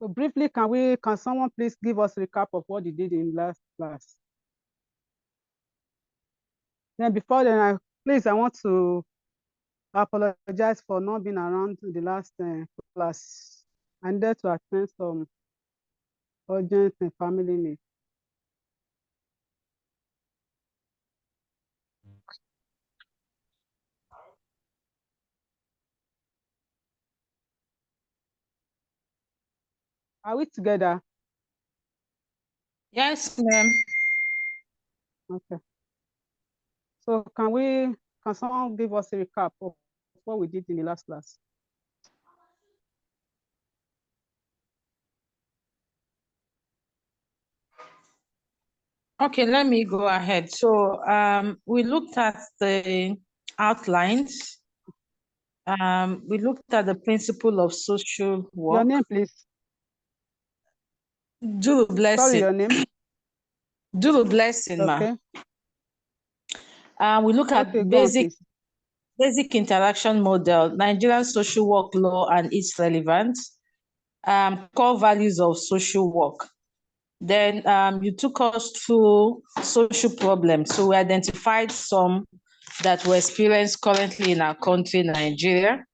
So briefly, can someone please give us a recap of what you did in last class? Then before then, I want to apologize for not being around in the last class. I needed to attend some urgent family needs. Are we together? Yes, ma'am. Okay. So can someone give us a recap of what we did in the last class? Okay, let me go ahead. So we looked at the outlines. We looked at the principle of social work. Your name, please. Do blessing. Sorry, your name. Do blessing, Okay. We look at Okay, basic interaction model, Nigerian social work law and its relevance, core values of social work. Then you took us through social problems. So we identified some that were experienced currently in our country, Nigeria.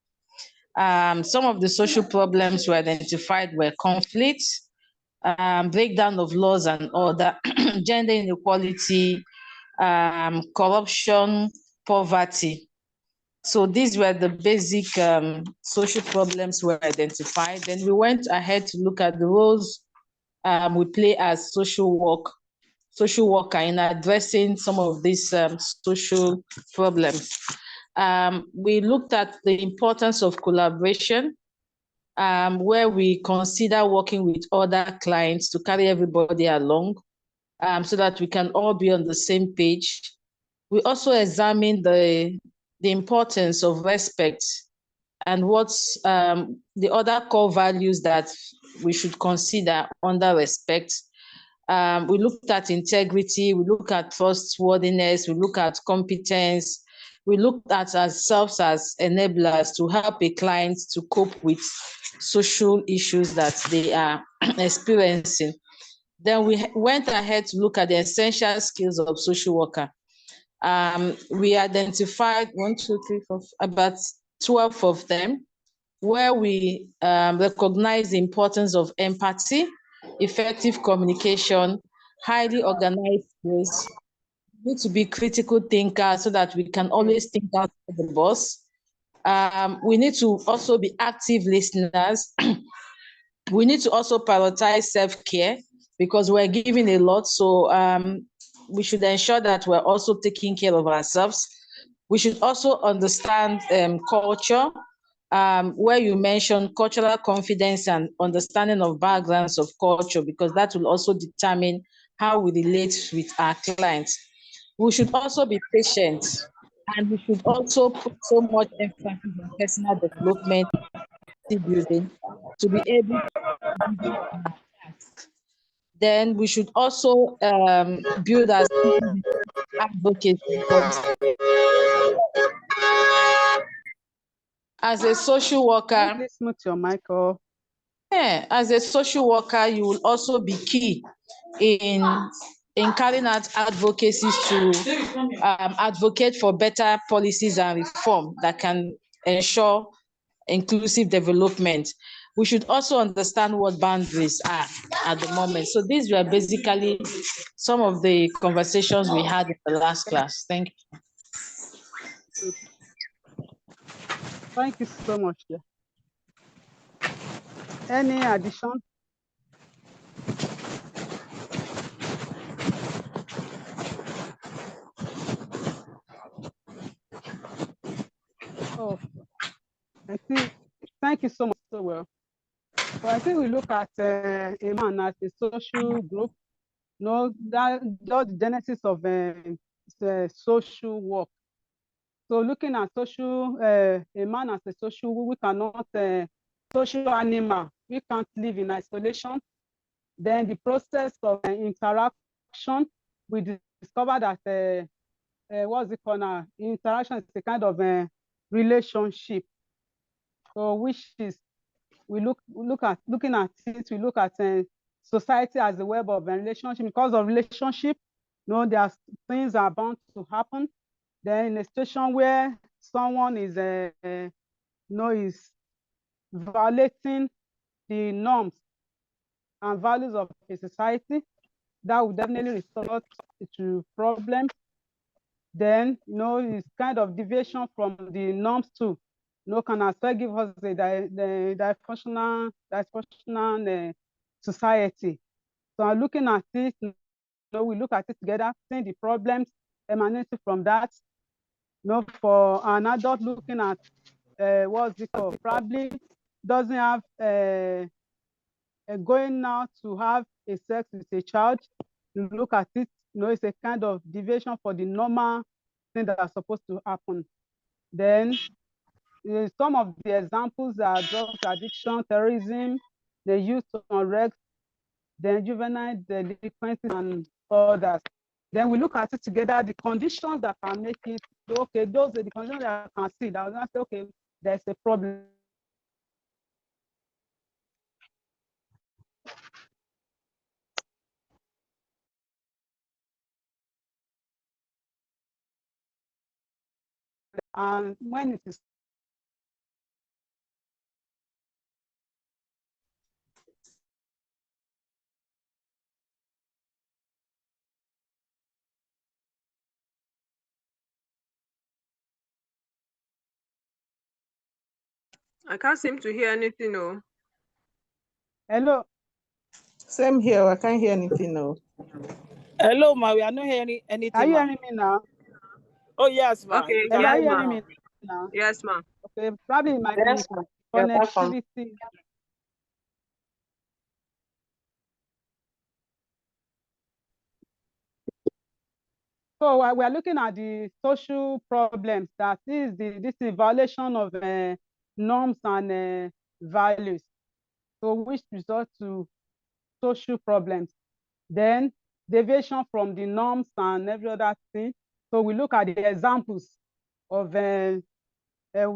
Some of the social problems we identified were conflicts, breakdown of laws and order, gender inequality, corruption, poverty. So these were the basic social problems we identified. Then we went ahead to look at the roles we play as social worker in addressing some of these social problems. We looked at the importance of collaboration, where we consider working with other clients to carry everybody along, so that we can all be on the same page. We also examined the importance of respect and what's the other core values that we should consider under respect. We looked at integrity, we look at trustworthiness, we look at competence, we looked at ourselves as enablers to help a client to cope with social issues that they are experiencing. Then we went ahead to look at the essential skills of social worker. We identified about 12 of them, where we recognize the importance of empathy, effective communication, highly organized skills. We need to be critical thinkers so that we can always think outside the box. We need to also be active listeners. We need to also prioritize self-care because we're giving a lot. So we should ensure that we're also taking care of ourselves. We should also understand culture, where you mentioned cultural confidence and understanding of backgrounds of culture, because that will also determine how we relate with our clients. We should also be patient, and we should also put so much emphasis on personal development, building, to be able to task. Then we should also build our advocacy, because as a social worker, please mute your mic off. Yeah, as a social worker, you will also be key in carrying out advocacies to advocate for better policies and reform that can ensure inclusive development. We should also understand what boundaries are at the moment. So these were basically some of the conversations we had in the last class. Thank you. Thank you so much. Any addition? Oh, I think, thank you so much. So well. So I think we look at a man as a social group. That's the genesis of social work. So looking at a man as a social, we cannot, social animal, we can't live in isolation. Then the process of interaction, we discover that, what's it called now? Interaction is a kind of relationship. So which is we looking at it, we look at society as a web of relationship. Because of relationship, there are things are bound to happen. Then in a situation where someone is is violating the norms and values of a society, that would definitely result to problems. Then, it's kind of deviation from the norms too. Can as well give us the dysfunctional society. So looking at it, we look at it together, seeing the problems emanating from that. For an adult looking at what's it called, probably doesn't have going now to have a sex with a child. You look at it, it's a kind of deviation for the normal thing that are supposed to happen. Then some of the examples are drugs addiction, terrorism, the use of unrest, then juvenile delinquencies and others. Then we look at it together, the conditions that can make it, okay, those are the conditions that I can see. That I was going to say, okay, there's a problem. And when it is I can't seem to hear anything. No. hello. Same here. I can't hear anything now. Hello, ma. We are not hearing anything. Are you ma. hearing me now? Oh, yes, ma. Okay, Hello, are yes, you ma. hearing me now? Yes, ma. Okay, probably it might Yes, be ma'am. You're welcome. connectivity. So we are looking at the social problems, that is this is violation of norms and values, so which result to social problems. Then deviation from the norms and every other thing. So we look at the examples of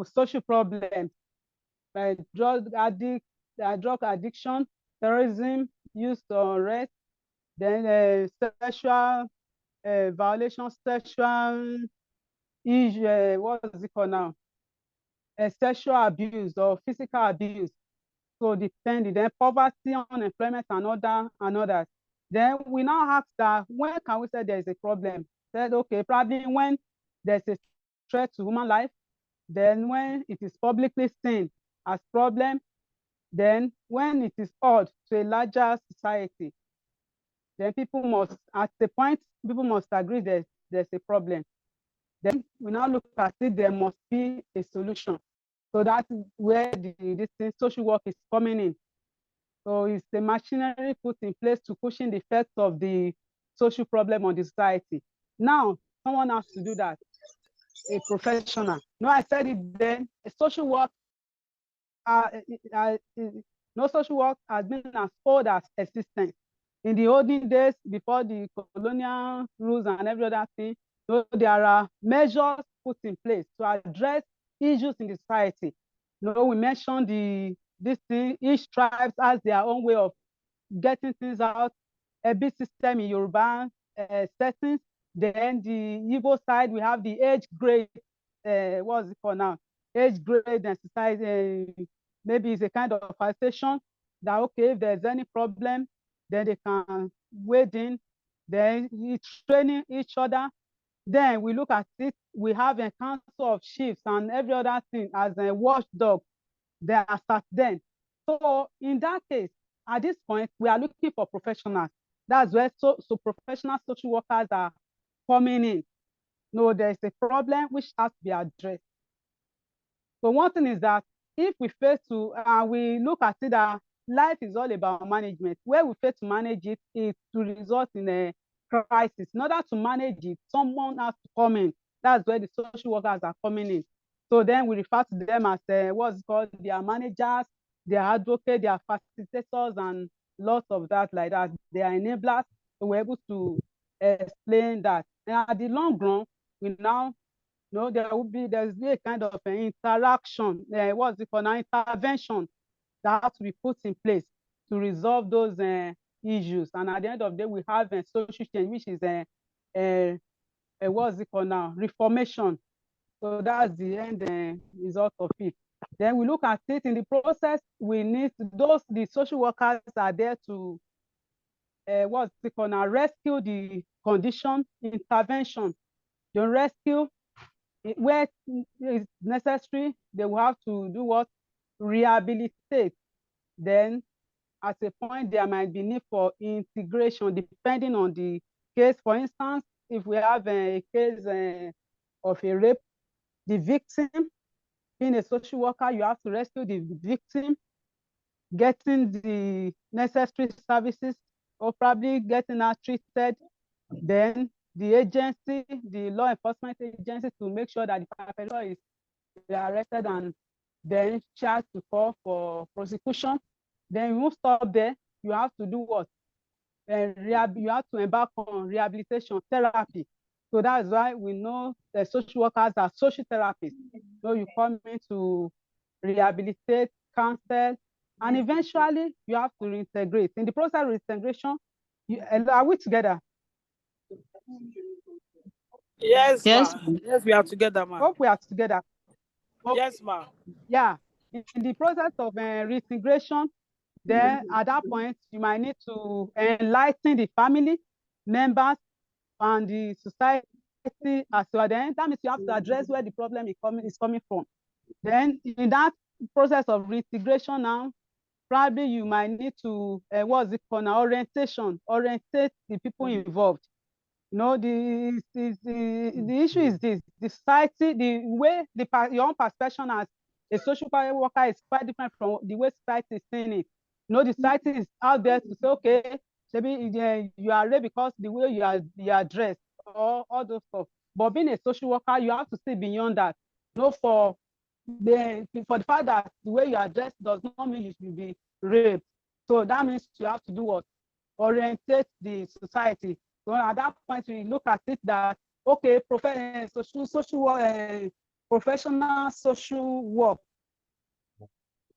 social problems, like drug addiction, terrorism, use of unrest, then sexual violation, sexual issue, what is it called now? Sexual abuse or physical abuse. So depending, then poverty, unemployment, and others. Then we now ask that when can we say there is a problem? Said okay, probably when there's a threat to human life, then when it is publicly seen as problem, then when it is odd to a larger society, then people must, at the point, people must agree that there's a problem. Then we now look at it, there must be a solution. So that's where this social work is coming in. So it's the machinery put in place to cushion the effects of the social problem on the society. Now, someone has to do that, a professional. No, I said it then, a social work, no social work has been as old as existence. In the olden days, before the colonial rules and every other thing, there are measures put in place to address issues in the society. We mentioned this thing, each tribe has their own way of getting things out. A big system in Yoruba settings. Then the Igbo side, we have the age grade, what's it called now? Age grade and society, maybe it's a kind of association that, okay, if there's any problem, then they can wade in, then training each other. Then we look at it, we have a council of chiefs and every other thing as a watchdog. They are start then. So in that case, at this point, we are looking for professionals. That's where so professional social workers are coming in. There's a problem which has to be addressed. So one thing is that if we fail to, we look at it that life is all about management. Where we fail to manage it, it will result in a crisis. In order to manage it, someone has to come in. That's where the social workers are coming in. So then we refer to them as what's called their managers, their advocates, their facilitators, and lots of that like that. They are enablers. So we're able to explain that. And at the long run, we now there's a kind of an interaction, what's it called, an intervention that have to be put in place to resolve those issues. And at the end of the day, we have a social change, which is what's it called now? Reformation. So that's the end result of it. Then we look at it in the process. We need the social workers are there to what's it called now? Rescue the condition, intervention. They rescue where it's necessary. They will have to do what? Rehabilitate. Then at a point there might be need for integration depending on the case. For instance, if we have a case of a rape, the victim, being a social worker, you have to rescue the victim, getting the necessary services, or probably getting her treated. Then the agency, the law enforcement agency, to make sure that the perpetrator is arrested and then charged to call for prosecution. Then you won't stop there. You have to do what? You have to embark on rehabilitation therapy. So that's why we know the social workers are social therapists. So you come in to rehabilitate, counsel, and eventually you have to reintegrate. In the process of reintegration, are we together? Yes, Yes. ma'am. Yes, we are together, ma'am. Hope we are together. Okay. Yes, ma'am. Yeah. In the process of reintegration, then at that point, you might need to enlighten the family members and the society as well. Then that means you have to address where the problem is coming from. Then in that process of reintegration now, probably you might need to, what's it called now? Orientate the people involved. You know, the issue is this: the society, the way your own perception as a social worker is quite different from the way society is seeing it. You know, the society is out there to say, okay, maybe you are raped because the way you are dressed, or all those stuff. But being a social worker, you have to see beyond that. You know, for the fact that the way you are dressed does not mean you should be raped. So that means you have to do what? Orientate the society. So at that point, we look at it that, okay, professional social work,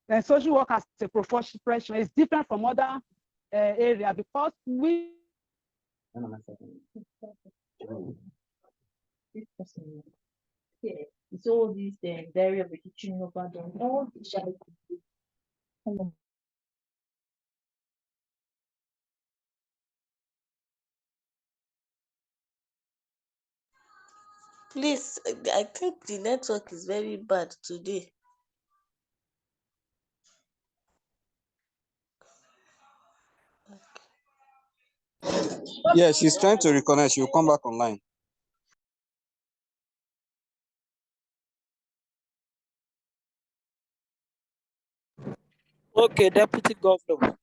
and social work as a profession is different from other area, because we it's all these dairy of the kitchen over them. All the shadow. Please, I think the network is very bad today. Yeah, she's trying to reconnect. She'll come back online. Okay, Deputy Governor.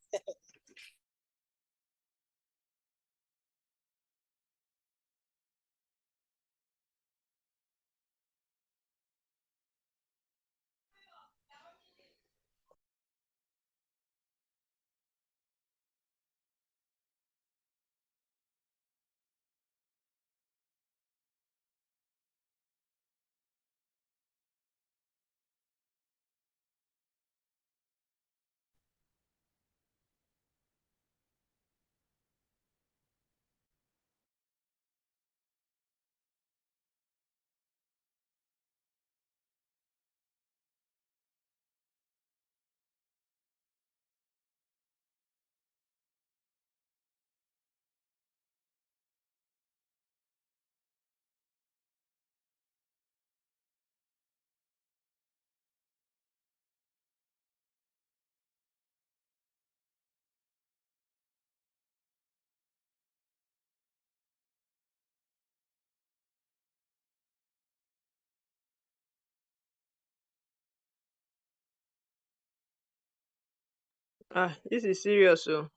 This is serious, so.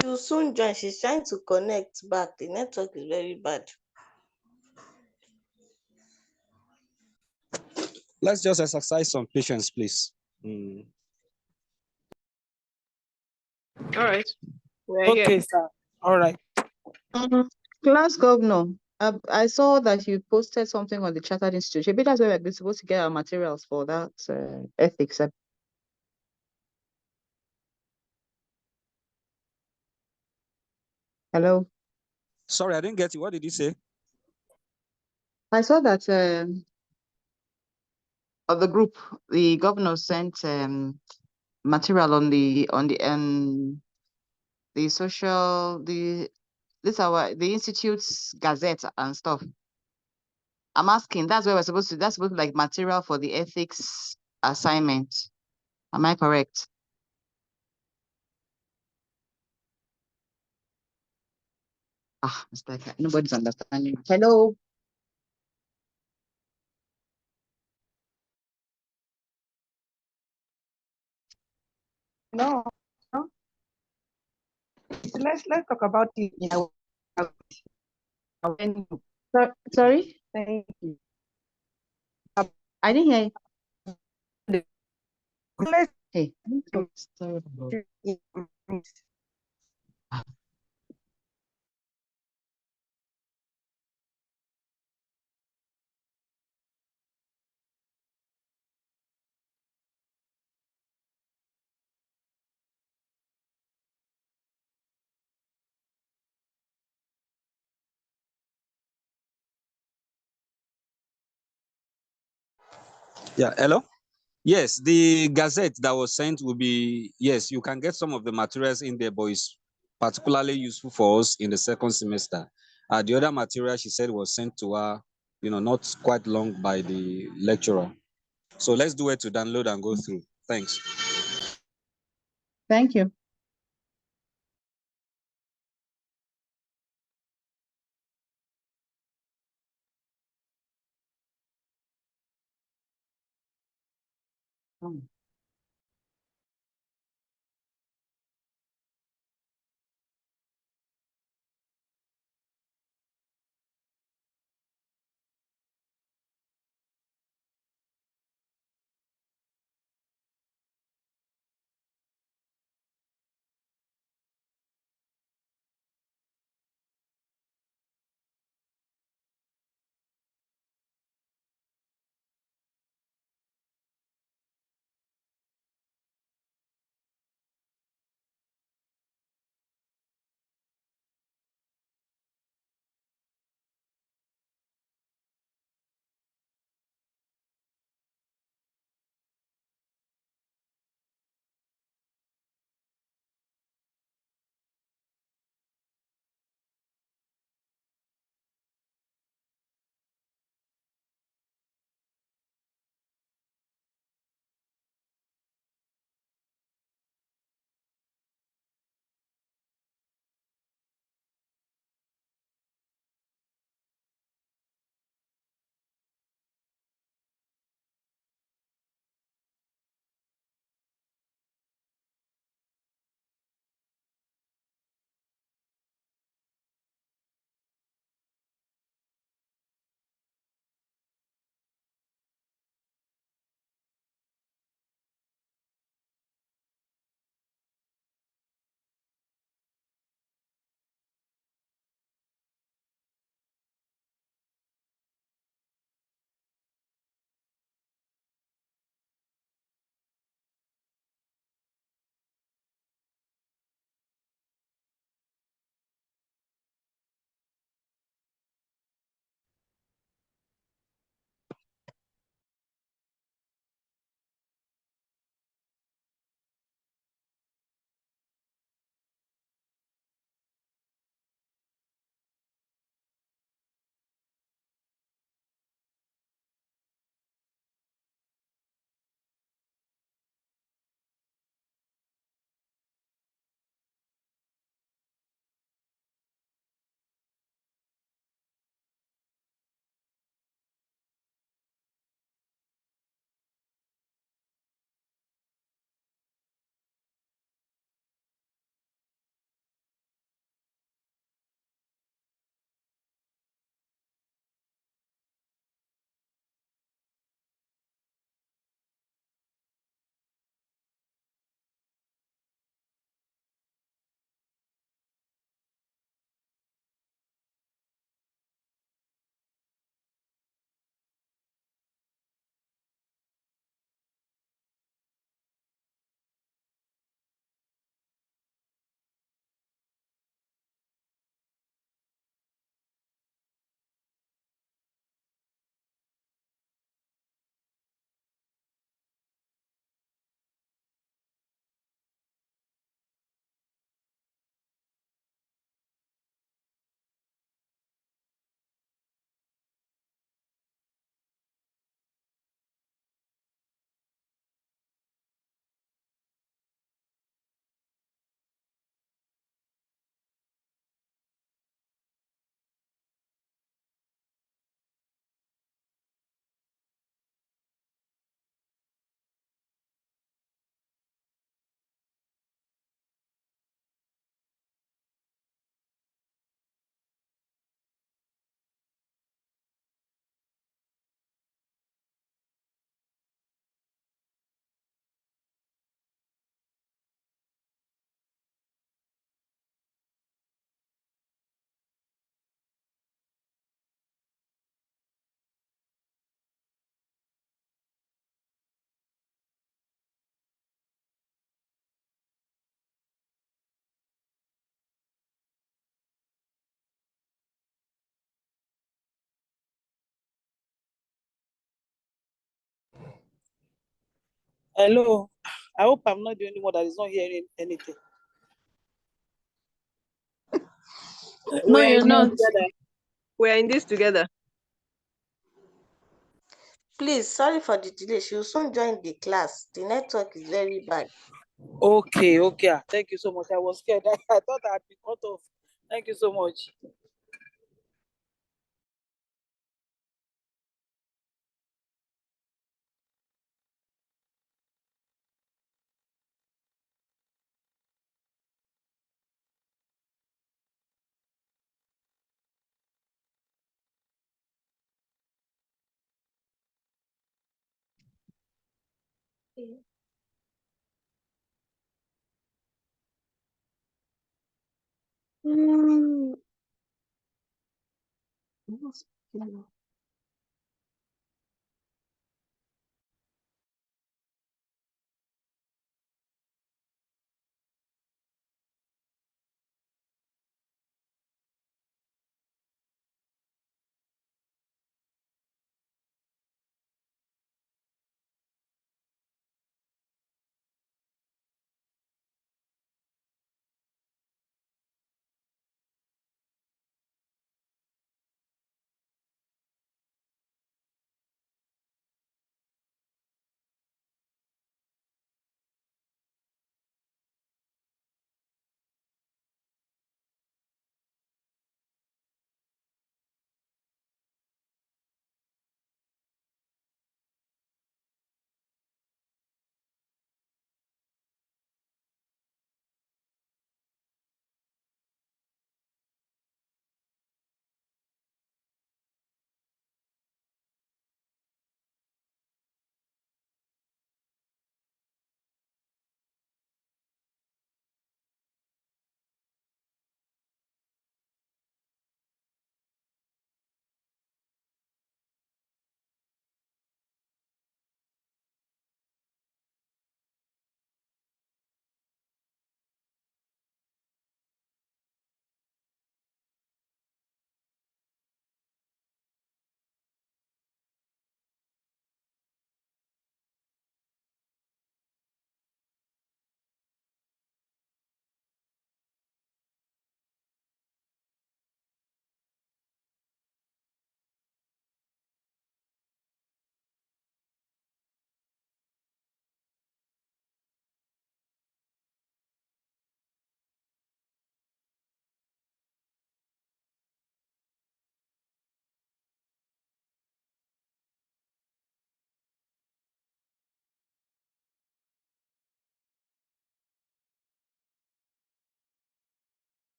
She'll soon join. She's trying to connect back. The network is very bad. Let's just exercise some patience, please. All right. We're here. Okay, sir. All right. Class governor, I saw that you posted something on the Chartered Institute. Maybe that's where we're supposed to get our materials for that ethics. Hello. Sorry, I didn't get you. What did you say? I saw that of the group, the governor sent material on the social the institute's gazette and stuff. I'm asking, that's where that's supposed to be like material for the ethics assignment. Am I correct? It's like nobody's understanding. Hello. No, no. Let's talk about it. Yeah. Sorry? Thank you. I didn't hear you. Let's Hey. Yeah, hello? Yes, the gazette that was sent will be, yes, you can get some of the materials in there, but it's particularly useful for us in the second semester. The other material she said was sent to her, not quite long by the lecturer. So let's do it to download and go through. Thanks. Thank you. Hello. I hope I'm not the only one that is not hearing anything. No, We're you're in this not. together. We're in this together. Please, sorry for the delay. She will soon join the class. The network is very bad. Okay. Thank you so much. I was scared. I thought I'd be cut off. Thank you so much.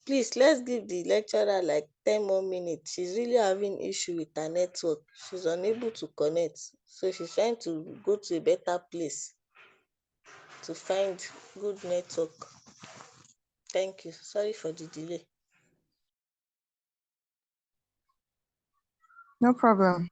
Please, let's give the lecturer like 10 more minutes. She's really having issue with her network. She's unable to connect. So she's trying to go to a better place to find good network. Thank you. Sorry for the delay. No problem.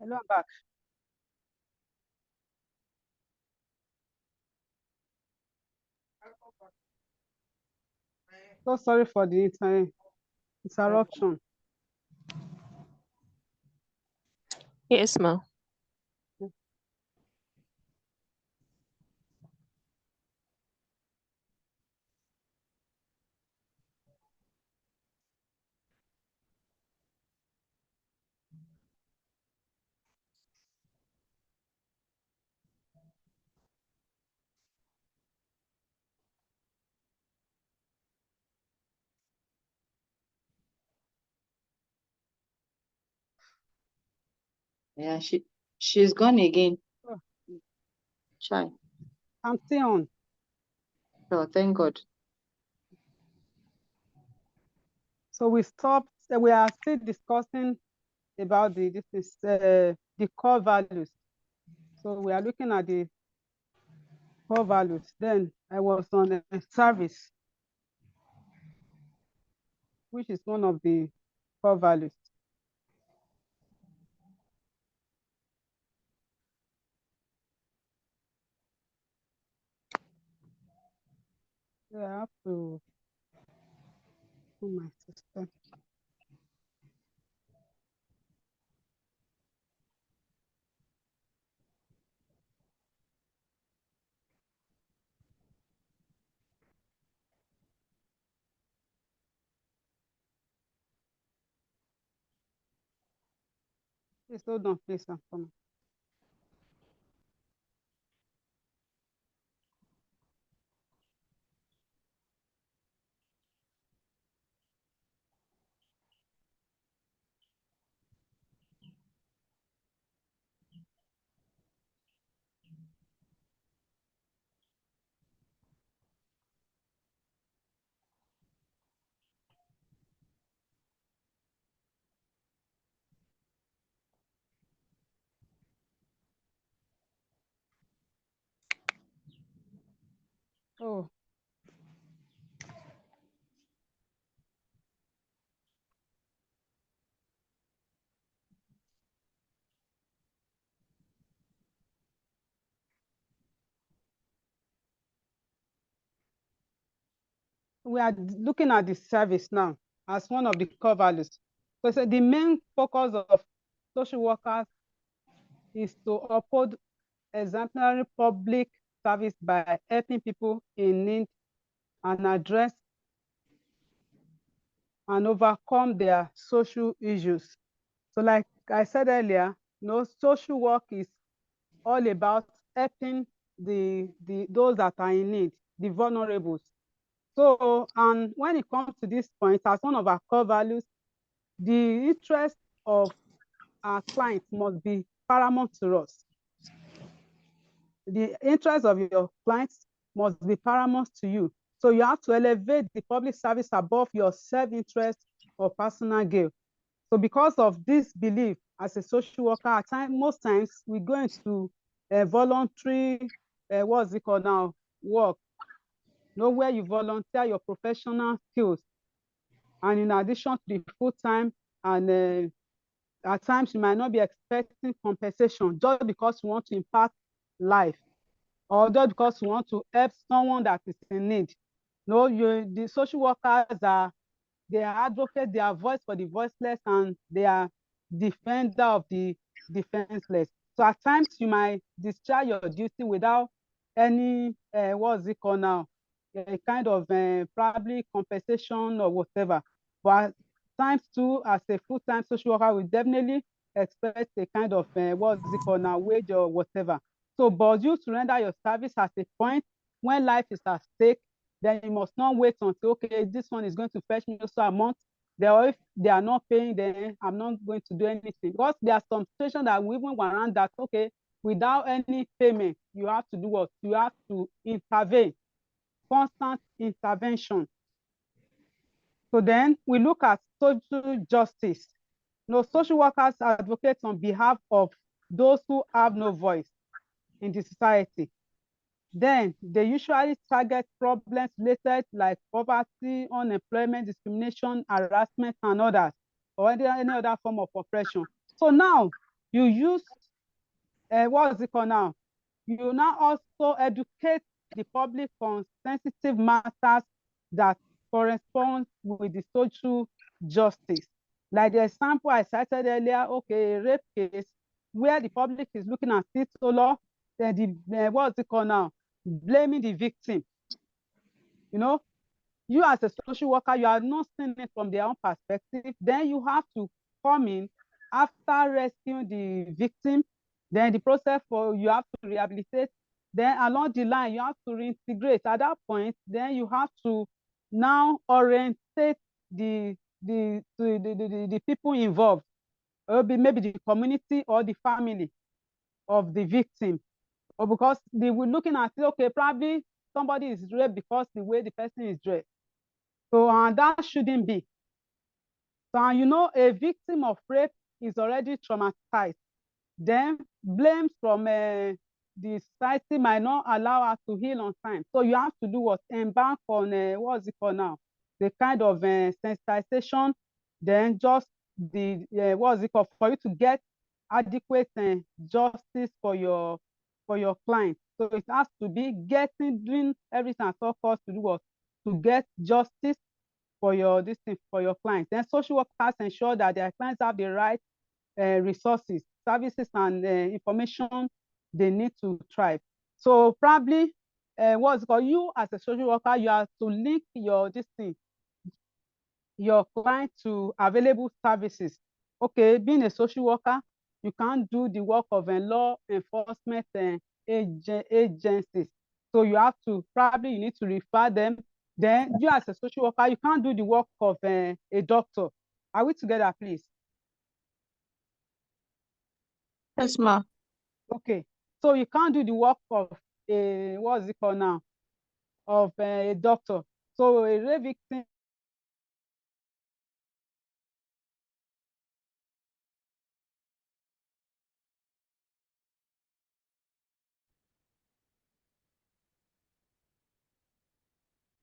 Hello, I'm back. So sorry for the interruption. Yes, ma'am. Yeah, she's gone again. Oh, Chai. I'm still on. Oh, thank God. So we stopped. We are still discussing about the core values. So we are looking at the core values. Then I was on service, which is one of the core values. So I have to put my system. Please hold on, please. I'm coming. Oh, we are looking at the service now as one of the core values. So the main focus of social workers is to uphold exemplary public service by helping people in need and address and overcome their social issues. So like I said earlier, social work is all about helping those that are in need, the vulnerables. So, and when it comes to this point, as one of our core values, the interest of our clients must be paramount to us. The interest of your clients must be paramount to you. So you have to elevate the public service above your self-interest or personal gain. So because of this belief as a social worker, at most times we go into voluntary, what's it called now, work, where you volunteer your professional skills. And in addition to the full-time, and at times you might not be expecting compensation just because you want to impact life, or just because you want to help someone that is in need. The social workers they are advocates, they are voice for the voiceless, and they are defender of the defenseless. So at times you might discharge your duty without any, what's it called now, a kind of probably compensation or whatever. But at times too, as a full-time social worker, we definitely expect a kind of, what's it called now, wage or whatever. So, but you to render your service at a point when life is at stake, then you must not wait until, okay, this one is going to fetch me so a month. Or if they are not paying, then I'm not going to do anything. Because there are some situations that we even warrant that, okay, without any payment, you have to do what? You have to intervene, constant intervention. So then we look at social justice. Social workers advocate on behalf of those who have no voice in the society. Then they usually target problems related like poverty, unemployment, discrimination, harassment, and others, or any other form of oppression. So now you use what is it called now? You now also educate the public on sensitive matters that correspond with the social justice. Like the example I cited earlier, okay, a rape case where the public is looking at it so long, then what's it called now? Blaming the victim. You know, you as a social worker, you are not seeing it from their own perspective. Then you have to come in after rescuing the victim. Then the process for you have to rehabilitate. Then along the line, you have to reintegrate. At that point, then you have to now orientate the people involved, or maybe the community or the family of the victim, or because they were looking at it, okay, probably somebody is raped because the way the person is dressed. So that shouldn't be. So you know, a victim of rape is already traumatized. Then blames from the society might not allow her to heal on time. So you have to do what? Embark on what's it called now? The kind of sensitization. Then just the what's it called, for you to get adequate justice for your client. So it has to be doing everything at all costs to do what? To get justice for your for your clients. Then social workers ensure that their clients have the right resources, services, and information they need to thrive. So probably what's called, you as a social worker, you have to link your client to available services. Okay, being a social worker, you can't do the work of a law enforcement agencies. So you have to, probably you need to refer them. Then you as a social worker, you can't do the work of a doctor. Are we together, please? Yes, ma. Okay, so you can't do the work of a, what is it called now? Of a doctor. So a rape victim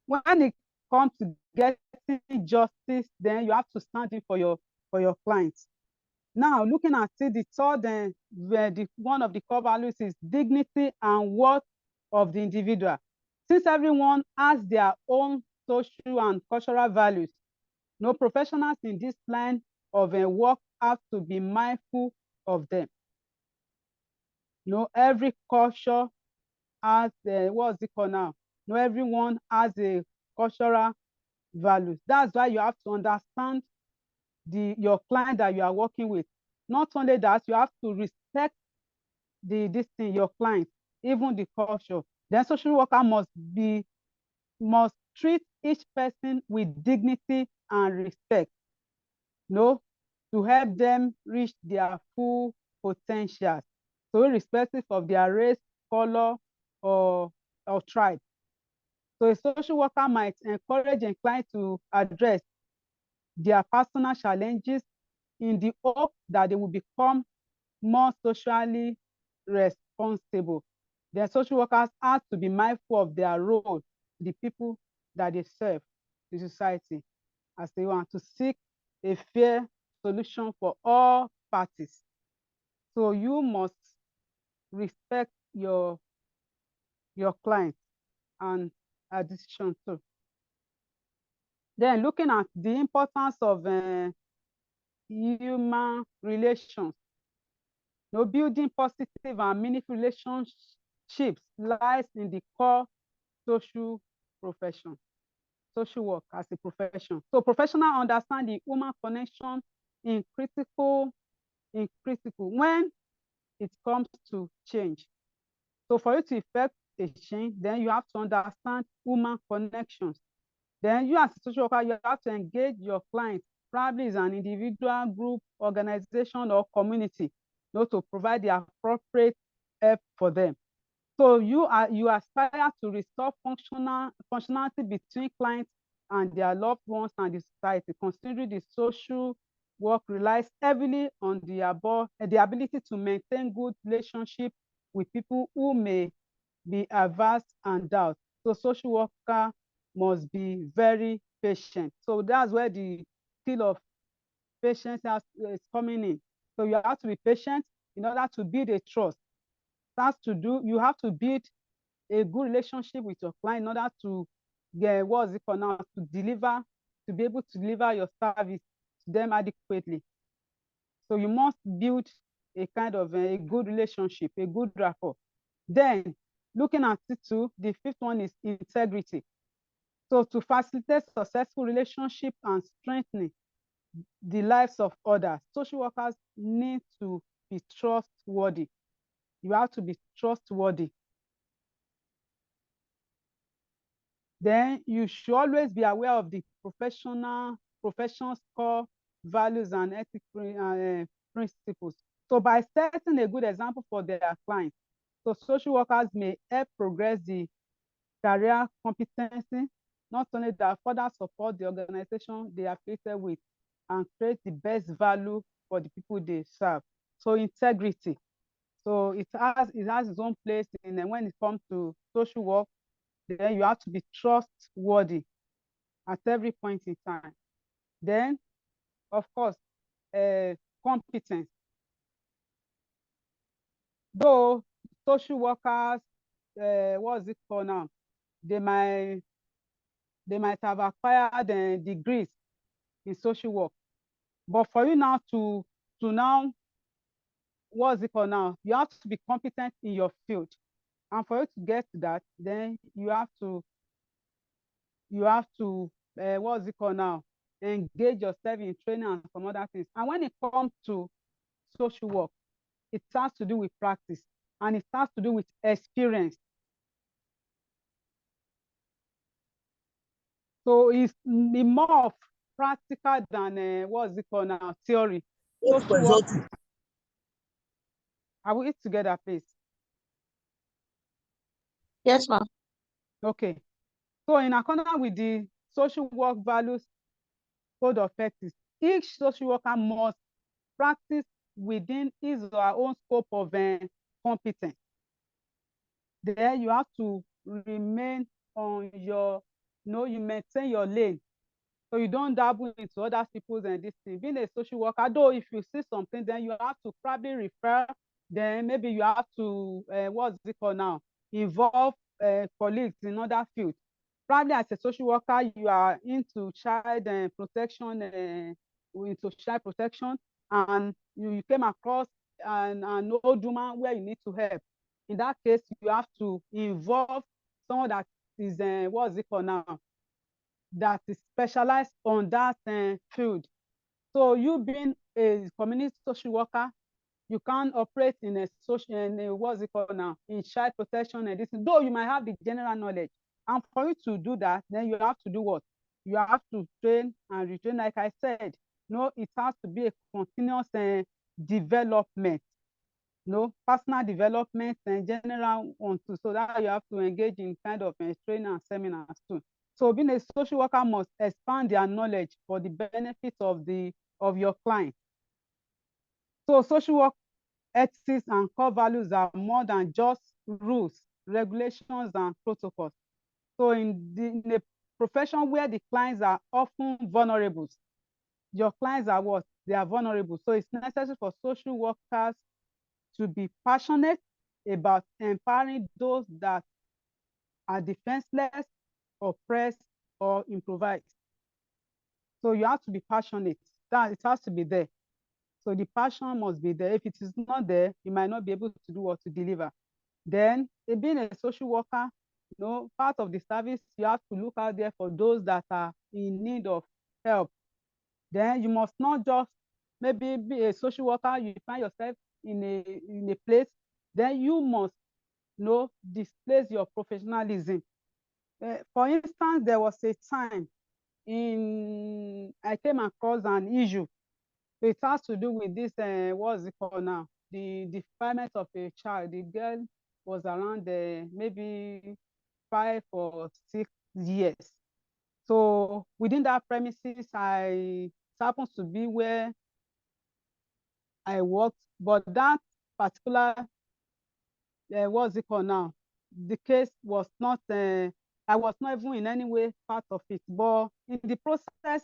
when it comes to getting justice, then you have to stand in for your clients. Now, looking at it, the third, one of the core values is dignity and worth of the individual. Since everyone has their own social and cultural values, no professionals in this line of work have to be mindful of them. Every culture has what's it called now? Everyone has a cultural values. That's why you have to understand your client that you are working with. Not only that, you have to respect your client, even the culture. Then social worker must treat each person with dignity and respect, to help them reach their full potential. So irrespective of their race, color, or tribe. So a social worker might encourage a client to address their personal challenges in the hope that they will become more socially responsible. Their social workers have to be mindful of their role, the people that they serve, the society, as they want to seek a fair solution for all parties. So you must respect your client and a decision too. Then looking at the importance of human relations. Building positive and meaningful relationships lies in the core social profession, social work as a profession. So professionals understand the human connection in critical when it comes to change. So for you to effect a change, then you have to understand human connections. Then you as a social worker, you have to engage your client, probably is an individual, group, organization, or community, to provide the appropriate help for them. So you aspire to restore functionality between clients and their loved ones and the society, considering the social work relies heavily on the ability to maintain good relationship with people who may be averse and doubt. So social worker must be very patient. So that's where the skill of patience is coming in. So you have to be patient. in order to build a trust. You have to build a good relationship with your client in order to get what's it called now, to be able to deliver your service to them adequately. So you must build a kind of a good relationship, a good rapport. Then looking at it too, the fifth one is integrity. So to facilitate successful relationship and strengthening the lives of others, social workers need to be trustworthy. You have to be trustworthy. Then you should always be aware of the profession's core values and ethical principles. So by setting a good example for their clients, so social workers may help progress the career competency, not only that, further support the organization they are affiliated with and create the best value for the people they serve. So integrity. So it has its own place in when it comes to social work. Then you have to be trustworthy at every point in time. Then, of course, competence. Though social workers, what's it called now? They might have acquired degrees in social work, but for you now to now, what's it called now? You have to be competent in your field, and for you to get to that, then you have to what's it called now? Engage yourself in training and some other things. And when it comes to social work, it has to do with practice and it has to do with experience. So it's more of practical than what's it called now? Theory. Social work. Are we eat together, please? Yes, ma'am. Okay. So in accordance with the social work values code of ethics, each social worker must practice within his or her own scope of competence. There you have to remain on your, you maintain your lane. So you don't dabble into other people's and this thing. Being a social worker, though if you see something, then you have to probably refer, then maybe you have to, what's it called now? Involve colleagues in other fields. Probably as a social worker, you are into child protection, and you came across an old woman where you need to help. In that case, you have to involve someone that is, what's it called now? That is specialized on that field. So you being a community social worker, you can operate in a social, what's it called now, in child protection and this, though you might have the general knowledge. And for you to do that, then you have to do what? You have to train and retrain, like I said. It has to be a continuous development. Personal development and general one too. So that you have to engage in kind of training and seminars too. So being a social worker must expand their knowledge for the benefit of your client. So social work ethics and core values are more than just rules, regulations, and protocols. So in a profession where the clients are often vulnerable, your clients are what? They are vulnerable. So it's necessary for social workers to be passionate about empowering those that are defenseless, oppressed, or improvised. So you have to be passionate. That it has to be there. So the passion must be there. If it is not there, you might not be able to do what to deliver. Then, being a social worker, part of the service, you have to look out there for those that are in need of help. Then you must not just maybe be a social worker, you find yourself in a place, then you must displace your professionalism. For instance, there was a time I came across an issue. It has to do with this, what's it called now? The defilement of a child. The girl was around maybe 5 or 6 years. So within that premises, it happens to be where I worked, but that particular, what's it called now? The case was not, I was not even in any way part of it, but in the process,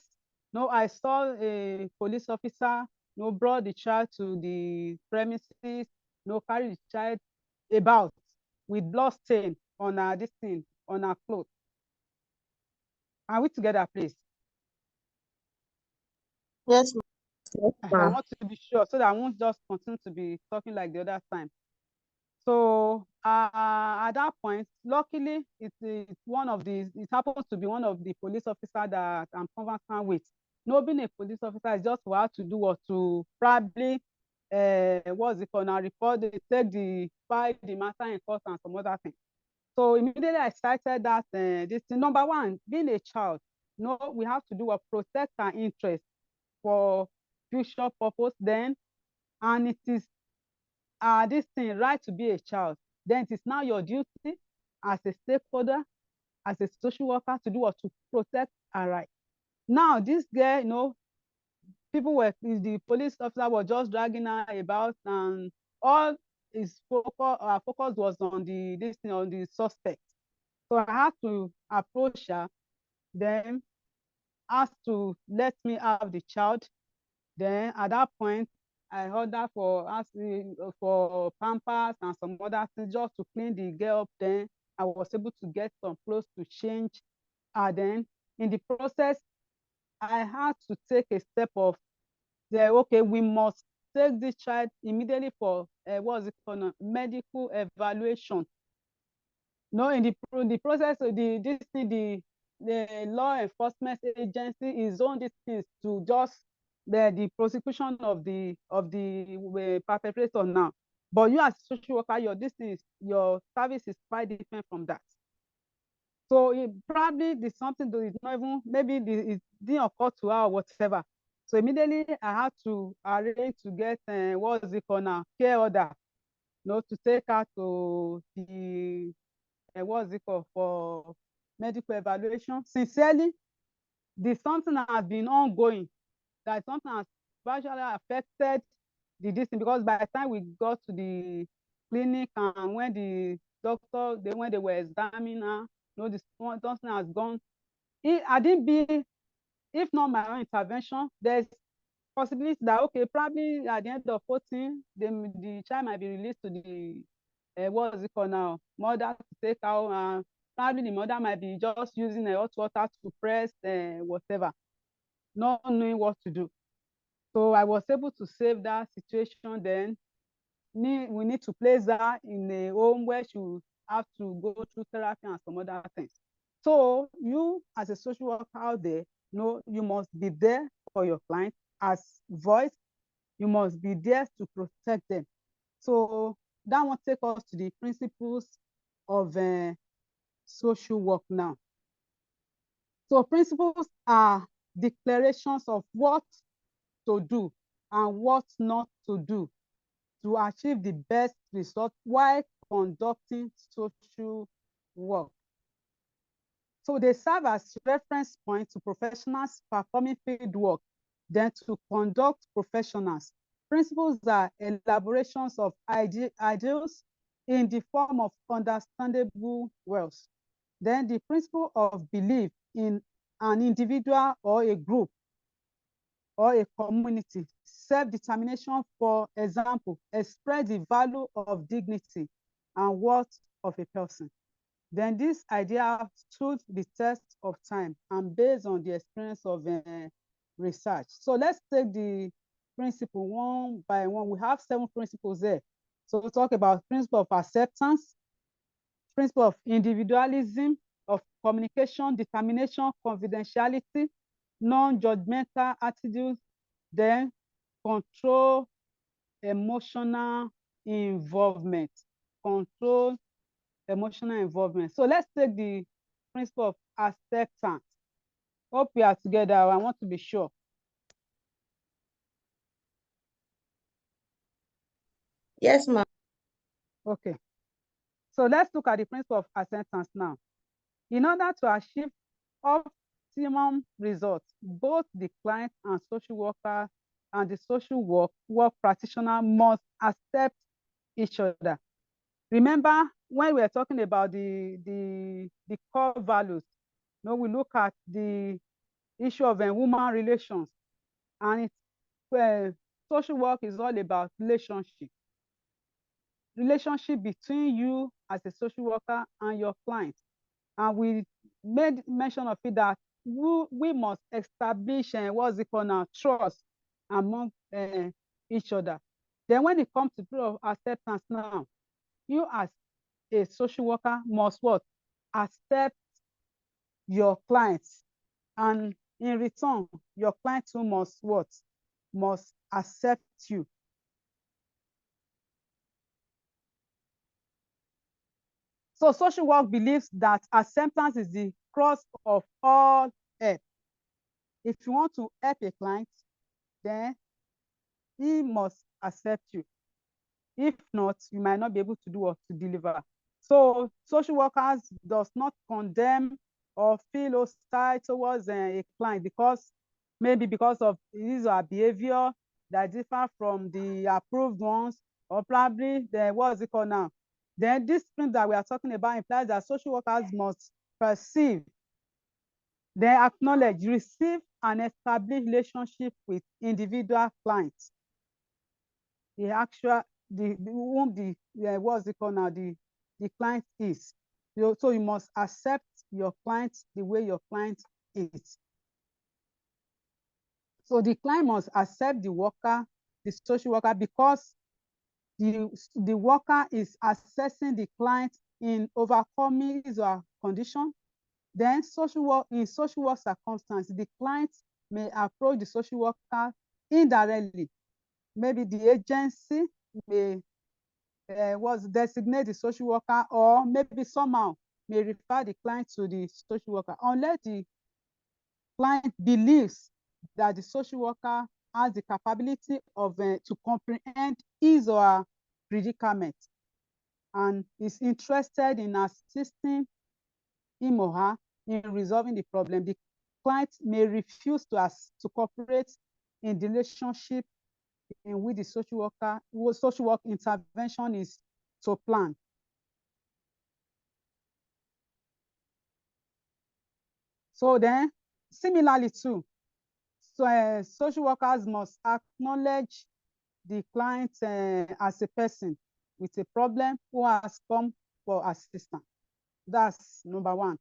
I saw a police officer no brought the child to the premises, no carry the child about with blood stain on our this thing, on our clothes. Are we together, please? Yes, ma'am. Yes, I ma'am. want to be sure so that I won't just continue to be talking like the other time. So at that point, luckily, it's one of the, it happens to be one of the police officers that I'm conversant with. Not being a police officer is just for how to do what to probably, what's it called now, report, they take the file, the matter in court and some other things. So immediately I started that, this thing. Number one, being a child, no, we have to do what protect our interest for future purpose then, and it is this thing right to be a child, then it is now your duty as a stakeholder, as a social worker to do what to protect our right. Now this girl, people were, the police officer was just dragging her about, and all his focus was on this thing, on the suspect. So I had to approach her, then ask to let me have the child. Then at that point, I ordered for asking for pampers and some other things just to clean the girl up. Then I was able to get some clothes to change. And then in the process, I had to take a step of okay, we must take this child immediately for what's it called now, medical evaluation. No, in the process of the law enforcement agency is on these things to just the prosecution of the perpetrator now. But you as a social worker, your service is quite different from that. So it probably the something that is not even, maybe it didn't occur to her or whatever. So immediately I had to arrange to get what's it called now, care order, to take her to the what's it called, for medical evaluation. Sincerely, the something has been ongoing, that something has virtually affected the distance, because by the time we got to the clinic and when the doctor, when they were examining her, this something has gone. I didn't be, if not my own intervention, there's possibility that okay, probably at the end of 14, the child might be released to the what is it called now, mother to take out, and probably the mother might be just using hot water to press whatever, not knowing what to do. So I was able to save that situation. Then we need to place her in a home where she will have to go through therapy and some other things. So you as a social worker out there, you must be there for your client as voice. You must be there to protect them. So that will take us to the principles of social work now. So principles are declarations of what to do and what not to do to achieve the best result while conducting social work. So they serve as reference points to professionals performing field work, then to conduct professionals. Principles are elaborations of ideals in the form of understandable words. Then the principle of belief in an individual or a group or a community. Self-determination, for example, express the value of dignity and worth of a person. Then this idea stood the test of time and based on the experience of research. So let's take the principle one by one. We have 7 principles there. So we'll talk about principle of acceptance, principle of individualism, of communication, determination, confidentiality, non-judgmental attitudes, then control emotional involvement. Control emotional involvement. So let's take the principle of acceptance. Hope we are together. I want to be sure. Yes, ma'am. Okay. So let's look at the principle of acceptance now. In order to achieve optimum results, both the client and social worker and the social work practitioner must accept each other. Remember, when we are talking about the core values, we look at the issue of woman relations, and it's social work is all about relationship between you as a social worker and your client. And we made mention of it that we must establish what's it called now, trust among each other. Then when it comes to proof of acceptance now, you as a social worker must what? Accept your clients. And in return, your client too must what? Must accept you. So social work believes that acceptance is the cross of all help. If you want to help a client, then he must accept you. If not, you might not be able to do what to deliver. So social workers does not condemn or feel hostile towards a client because of his or her behavior that differ from the approved ones, or probably the what's it called now. Then this thing that we are talking about implies that social workers must perceive, then acknowledge, receive, and establish relationship with individual clients. The actual, whom what's it called now, the client is. So you must accept your client the way your client is. So the client must accept the worker, the social worker, because the worker is assessing the client in overcoming his or her condition. Then in social work circumstances, the client may approach the social worker indirectly. Maybe the agency may designate the social worker, or maybe somehow may refer the client to the social worker, unless the client believes that the social worker has the capability of to comprehend his or her predicament and is interested in assisting him or her in resolving the problem. The client may refuse to cooperate in the relationship in which the social work intervention is to plan. So then, similarly too, social workers must acknowledge the client as a person with a problem who has come for assistance. That's number one.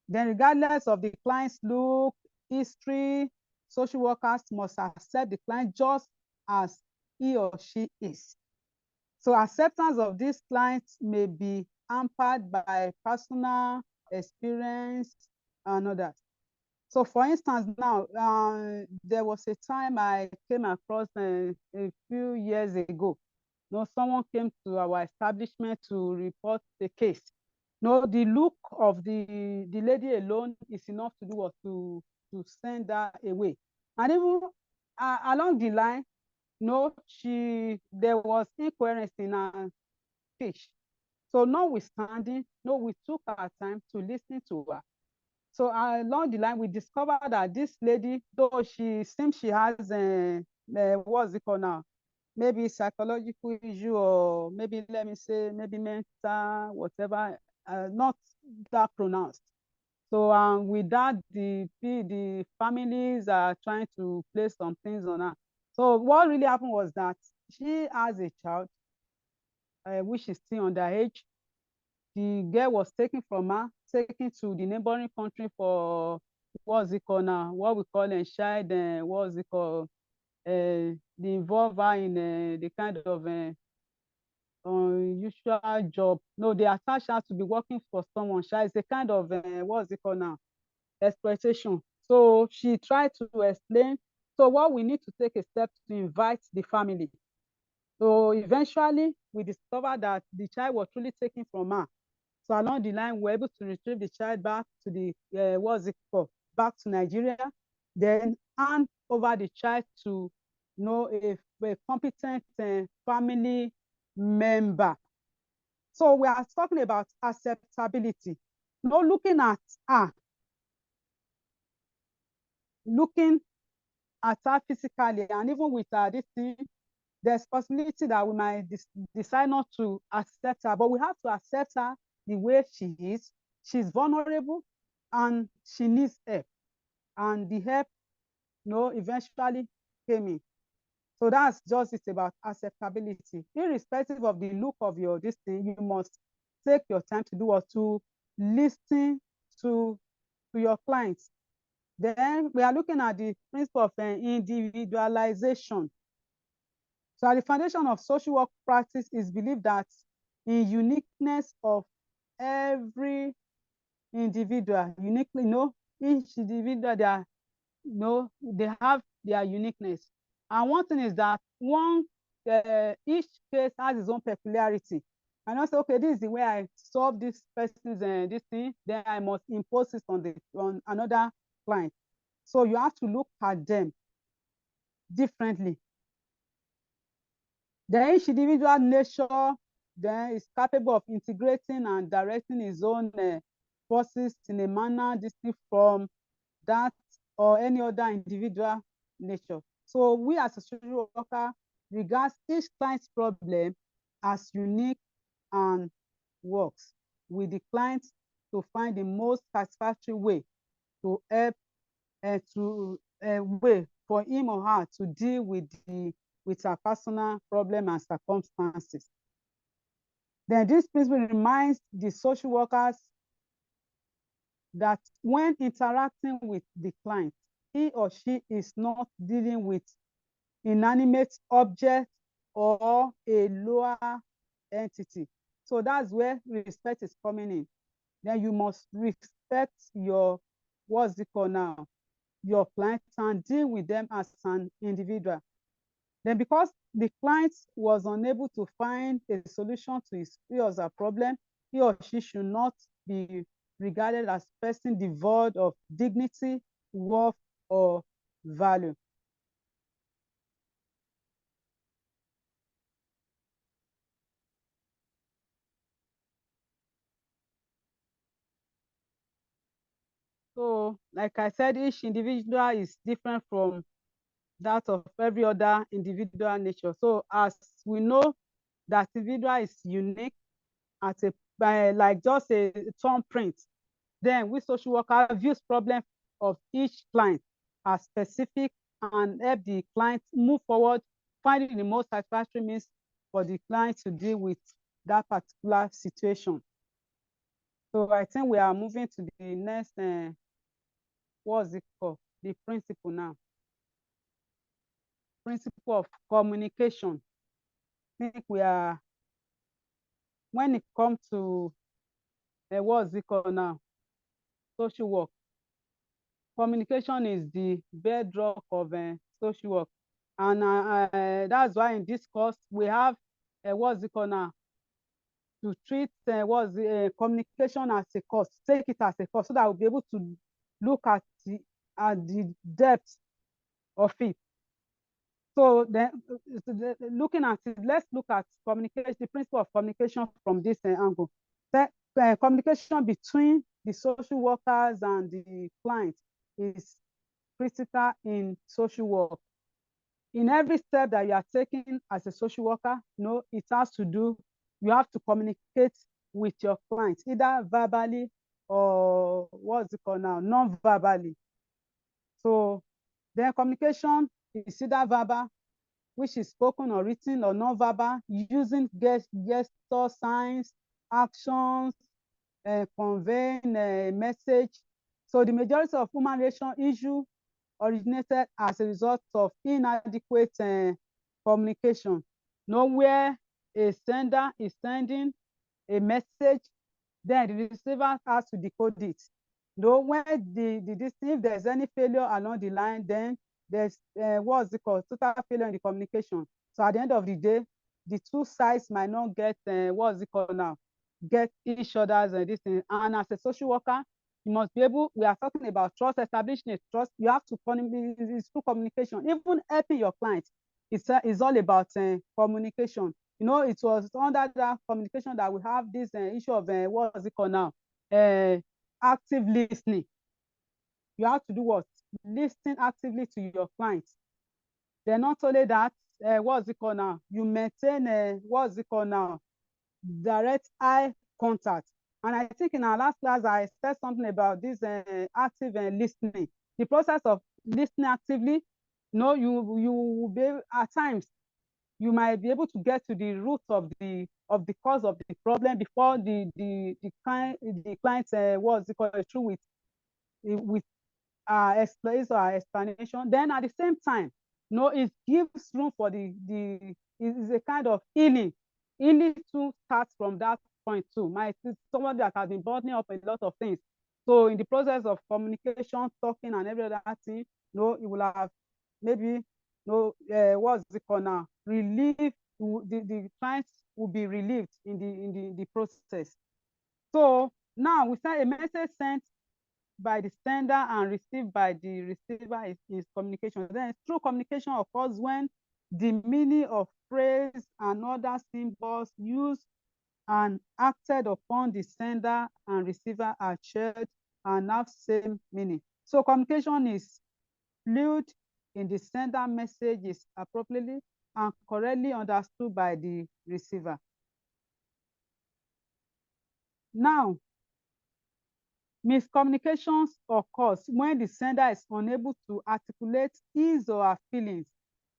Then regardless of the client's look, history, social workers must accept the client just as he or she is. So acceptance of these clients may be hampered by personal experience and others. So for instance, now, there was a time I came across a few years ago. Someone came to our establishment to report a case. The look of the lady alone is enough to do what, to send her away. And even along the line, there was incoherence in her speech. So notwithstanding, we took our time to listen to her. So along the line, we discovered that this lady, though she seems she has what's it called now? Maybe psychological issue, or maybe, let me say, maybe mental, whatever, not that pronounced. So with that, the families are trying to place some things on her. So what really happened was that she has a child, which is still underage. The girl was taken from her, taken to the neighboring country for what's it called now? What we call a child, what's it called? They involve her in the kind of unusual job. No, they attach her to be working for someone. It's a kind of what's it called now? Exploitation. So she tried to explain. So what we need to take a step to invite the family. So eventually we discovered that the child was truly taken from her. So along the line, we're able to retrieve the child back to the what's it called? Back to Nigeria, then hand over the child to a competent family member. So we are talking about acceptability. Looking at her, looking at her physically, and even with this thing, there's possibility that we might decide not to accept her, but we have to accept her the way she is. She's vulnerable and she needs help. And the help, eventually came in. So that's just it about acceptability. Irrespective of the look of your this thing, you must take your time to do what, to listen to your clients. Then we are looking at the principle of individualization. So at the foundation of social work practice is believed that in uniqueness of every individual, uniquely, each individual, they are, they have their uniqueness. And one thing is that each case has its own peculiarity. And also, okay, this is the way I solve this person's this thing, then I must impose it on another client. So you have to look at them differently. Then each individual nature then is capable of integrating and directing his own forces in a manner distinct from that or any other individual nature. So we as a social worker regard each client's problem as unique and works with the client to find the most satisfactory way to help way for him or her to deal with her personal problem and circumstances. Then this principle reminds the social workers that when interacting with the client, he or she is not dealing with inanimate objects or a lower entity. So that's where respect is coming in. Then you must respect your, what's it called now, your clients, and deal with them as an individual. Then because the client was unable to find a solution to his or her problem, he or she should not be regarded as person devoid of dignity, worth, or value. So, like I said, each individual is different from that of every other individual nature. So as we know that individual is unique at like just a thumbprint, then we social worker views problem of each client as specific and help the client move forward, finding the most satisfactory means for the client to deal with that particular situation. So I think we are moving to the next, what's it called? The principle now. Principle of communication. I think we are, when it comes to what's it called now? Social work. Communication is the bedrock of social work. And that's why in this course we have what's it called now? To treat communication as a course, take it as a course, so that we'll be able to look at the depth of it. So then, looking at it, let's look at communication, the principle of communication from this angle. Communication between the social workers and the client is critical in social work. In every step that you are taking as a social worker, it has to do, you have to communicate with your client, either verbally or what's it called now, non-verbally. So then communication is either verbal, which is spoken or written, or non-verbal, using gesture, signs, actions, conveying a message. So the majority of human relations issues originated as a result of inadequate communication. Nowhere a sender is sending a message, then the receiver has to decode it. When if there's any failure along the line, then there's what's it called, total failure in the communication. So at the end of the day, the two sides might not get what's it called now, get each other's this thing. And as a social worker, you must be able, we are talking about trust, establishing a trust. You have to it's through communication. Even helping your client, it's all about communication. It was under that communication that we have this issue of what's it called now, active listening. You have to do what? Listen actively to your clients. Then not only that, what's it called now? You maintain what's it called now? Direct eye contact. And I think in our last class, I said something about this active listening. The process of listening actively No, you will be at times you might be able to get to the root of the cause of the problem before the client what's it called through with explanation. Then at the same time, no, it gives room for the it is a kind of healing. Healing to start from that point too. My someone that has been bottling up a lot of things. So in the process of communication, talking, and every other thing, no, it will have maybe no what's it called now? Relief. The clients will be relieved in the process. So now we send a message sent by the sender and received by the receiver is communication. Then true communication occurs when the meaning of phrase and other symbols used and acted upon the sender and receiver are shared and have same meaning. So communication is fluid in the sender message is appropriately and correctly understood by the receiver. Now, miscommunications occurs when the sender is unable to articulate his or her feelings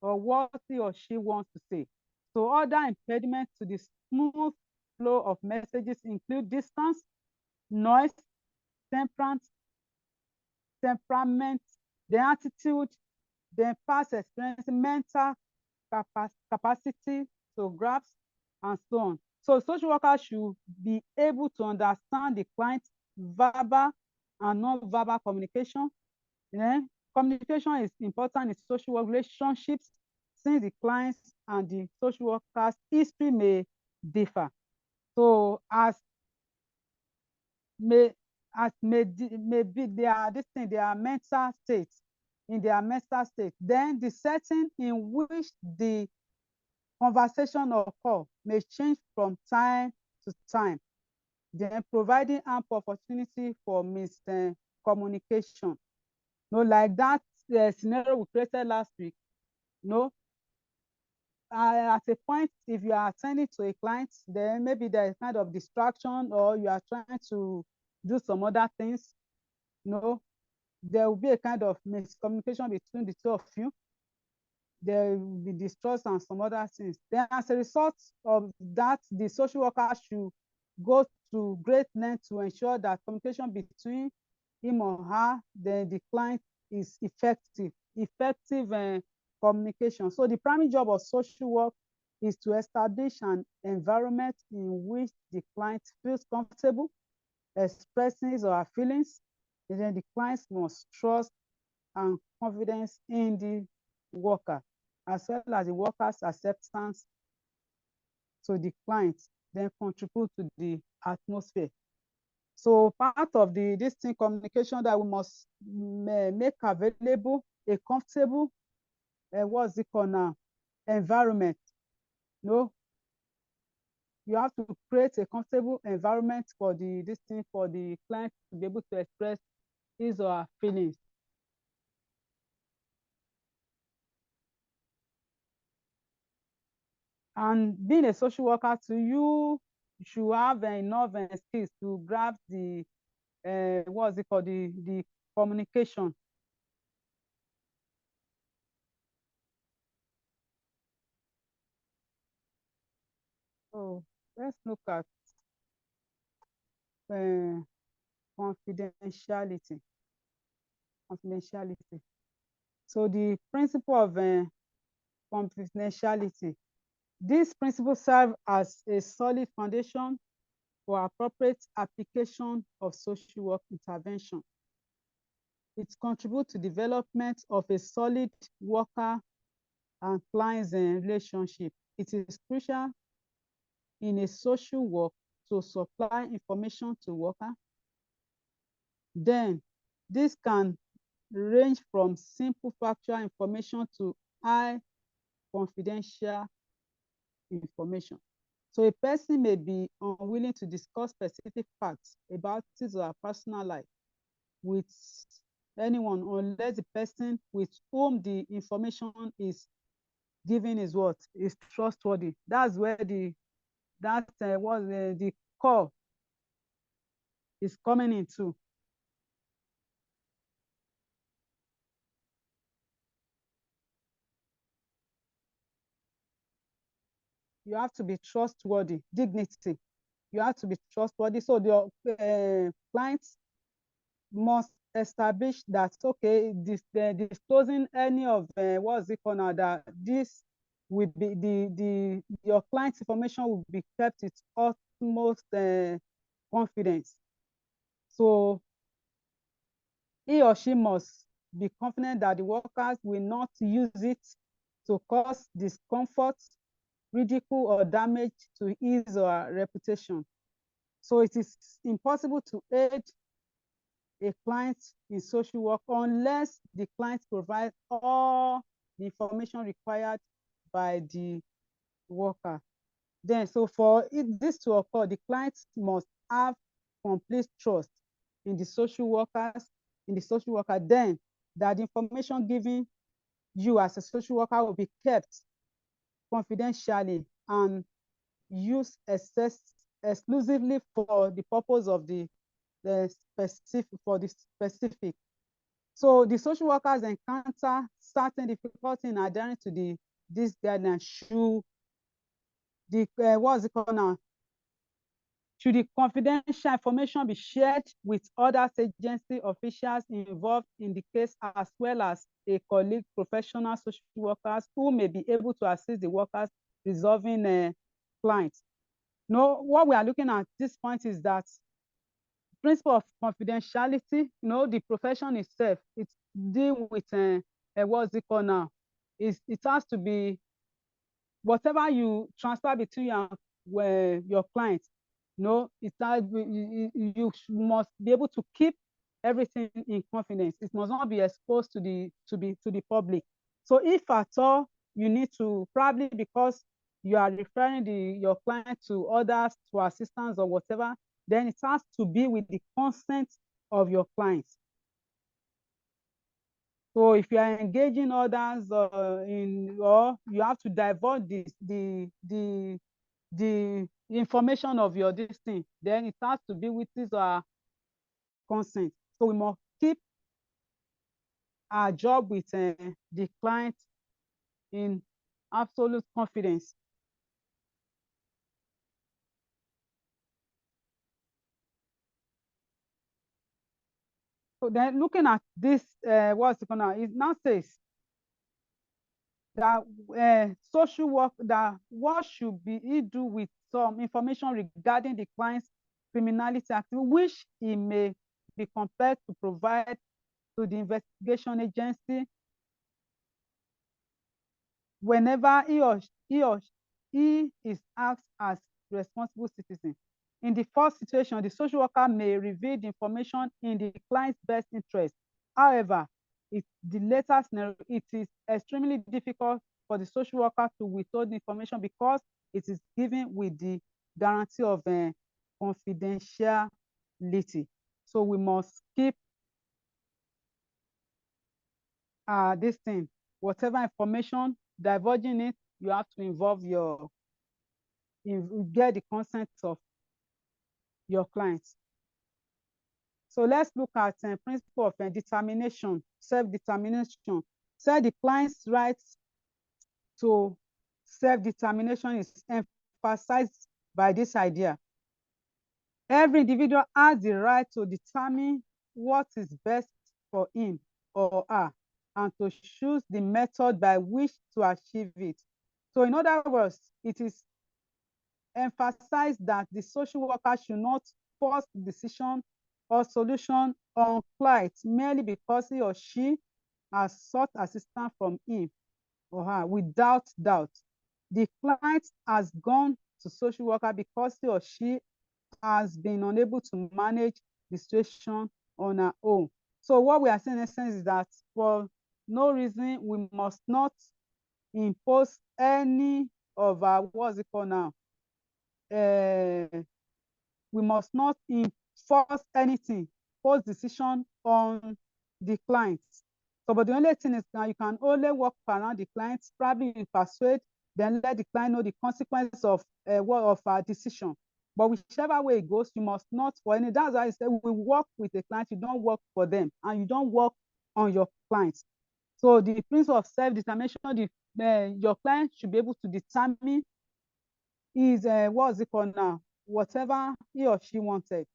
or what he or she wants to say. So other impediments to the smooth flow of messages include distance, noise, temperament, the attitude, the past experience, mental capacity to grasp, and so on. So social workers should be able to understand the client's verbal and non-verbal communication. Communication is important in social work relationships since the clients and the social workers' history may differ. So may be their mental state, in their mental state, then the setting in which the conversation occur may change from time to time, then providing ample opportunity for miscommunication. No, like that scenario we created last week. No, at a point, if you are attending to a client, then maybe there is kind of distraction or you are trying to do some other things. No, there will be a kind of miscommunication between the two of you. There will be distrust and some other things. Then as a result of that, the social worker should go to great lengths to ensure that communication between him or her, the client is effective communication. So the primary job of social work is to establish an environment in which the client feels comfortable expressing his or her feelings, and then the client must trust and confidence in the worker, as well as the worker's acceptance to the client, then contribute to the atmosphere. So part of this thing communication that we must make available a comfortable what's it called now, environment. No, you have to create a comfortable environment for for the client to be able to express his or her feelings. And being a social worker, to you should have enough skills to grasp the what's it called, the communication. So let's look at confidentiality. So the principle of confidentiality. This principle serves as a solid foundation for appropriate application of social work intervention. It contributes to development of a solid worker and clients relationship. It is crucial in a social work to supply information to worker. Then this can range from simple factual information to high confidential information. So a person may be unwilling to discuss specific facts about his or her personal life with anyone unless the person with whom the information is given is what is trustworthy. That's where the call is coming into. you have to be trustworthy, dignity. You have to be trustworthy. So the clients must establish that, okay, disclosing any of what's it called now, that this will be your client's information will be kept with utmost confidence. So he or she must be confident that the workers will not use it to cause discomfort, ridicule, or damage to his or her reputation. So it is impossible to aid a client in social work unless the client provides all the information required by the worker. Then, so for this to occur, the client must have complete trust in the social workers, then that the information given you as a social worker will be kept confidentially and used exclusively for the purpose of the specific. So the social workers encounter certain difficulty in adhering to this guideline. Should what's it called now? Should the confidential information be shared with other agency officials involved in the case, as well as a colleague, professional social workers who may be able to assist the workers resolving clients? No, what we are looking at this point is that principle of confidentiality, the profession itself, it deal with what's it called now? It has to be whatever you transfer between your clients. You must be able to keep everything in confidence. It must not be exposed to the public. So if at all you need to, probably because you are referring your client to others for assistance or whatever, then it has to be with the consent of your clients. So if you are engaging others or you have to divulge the information of your this thing, then it has to be with his or her consent. So we must keep our job with the client in absolute confidence. So then looking at this, what's it called? It now says that social work, that what should he do with some information regarding the client's criminality activity, which he may be compelled to provide to the investigation agency whenever he is asked as responsible citizen. In the first situation, the social worker may reveal the information in the client's best interest. However, the latter scenario, it is extremely difficult for the social worker to withhold the information because it is given with the guarantee of confidentiality. So we must keep this thing, whatever information, divulging it, you have to involve get the consent of your clients. So let's look at principle of determination, self-determination. So the client's rights to self-determination is emphasized by this idea. Every individual has the right to determine what is best for him or her and to choose the method by which to achieve it. So in other words, it is emphasized that the social worker should not force decision or solution on clients merely because he or she has sought assistance from him or her without doubt. The client has gone to social worker because he or she has been unable to manage the situation on her own. So what we are saying in essence is that for no reason we must not impose any of our, what's it called now? We must not enforce anything, force decision on the client. So, but the only thing is now you can only work around the client, probably persuade, then let the client know the consequence of our decision. But whichever way it goes, you must not for any. That's why I say we work with the client, you don't work for them, and you don't work on your clients. So the principle of self-determination, your client should be able to determine is what's it called now? Whatever he or she wanted.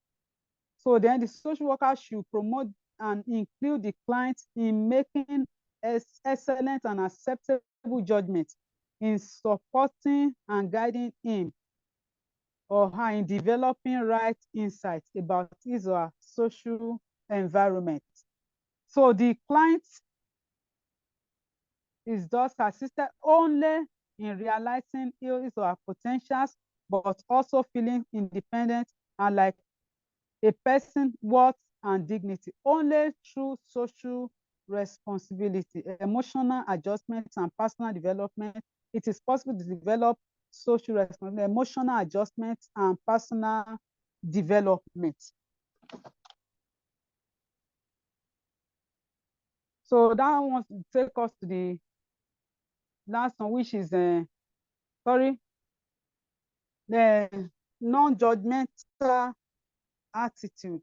So then the social worker should promote and include the client in making excellent and acceptable judgment in supporting and guiding him or her in developing right insights about his or her social environment. So the client is thus assisted only in realizing his or her potentials, but also feeling independent and like a person worth and dignity only through social responsibility, emotional adjustments, and personal development. It is possible to develop social responsibility, emotional adjustments, and personal development. So that wants to take us to the last one, which is the non-judgmental attitude.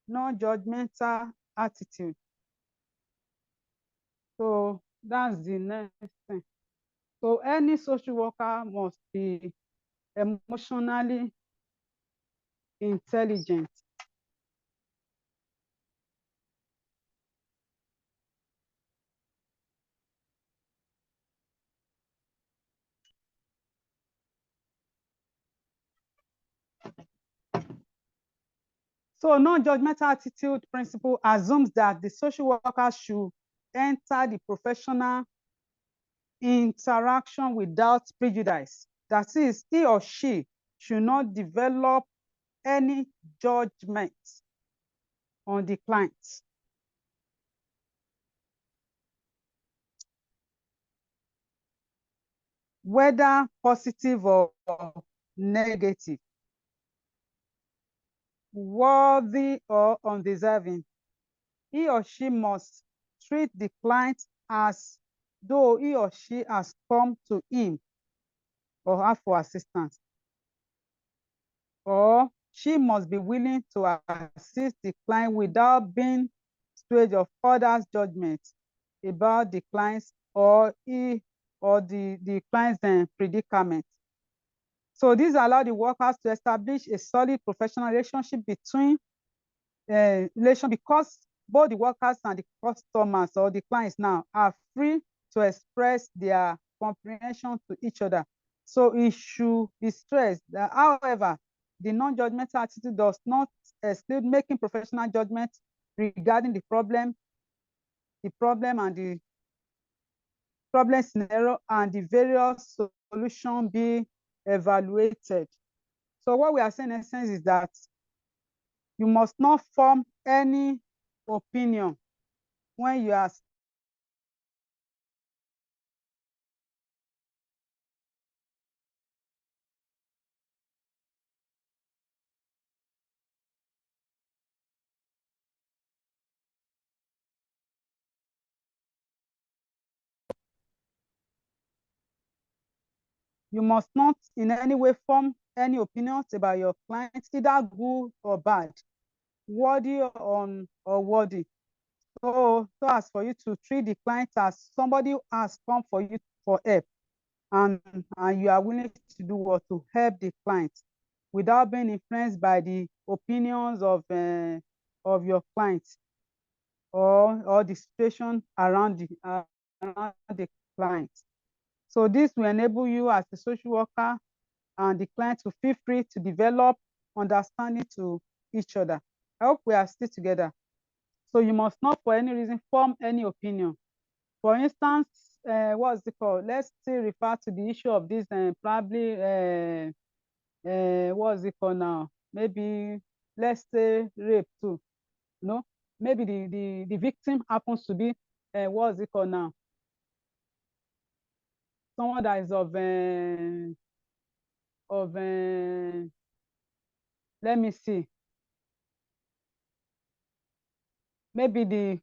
Non-judgmental attitude. So that's the next thing. So any social worker must be emotionally intelligent. So non-judgmental attitude principle assumes that the social worker should enter the professional interaction without prejudice. That is, he or she should not develop any judgment on the client. Whether positive or negative, worthy or undeserving. He or she must treat the client as though he or she has come to him or her for assistance. Or she must be willing to assist the client without being swayed of others' judgment about the client's or he or the client's predicament. So these allow the workers to establish a solid professional relationship between because both the workers and the customers or the clients now are free to express their comprehension to each other. So it should be stressed that, however, the non-judgmental attitude does not exclude making professional judgment regarding the problem and the problem scenario and the various solutions be evaluated. So what we are saying in essence is that you must not form any opinion when you are you must not in any way form any opinions about your clients, either good or bad, worthy or unworthy. So as for you to treat the client as somebody who has come for you for help, and you are willing to do what to help the client without being influenced by the opinions of your client or the situation around the client. So this will enable you as a social worker and the client to feel free to develop understanding to each other. I hope we are still together. So you must not for any reason form any opinion. For instance, what's it called? Let's still refer to the issue of this probably, what's it called now? Maybe let's say rape too. No, maybe the victim happens to be, what's it called now? Someone that is let me see. Maybe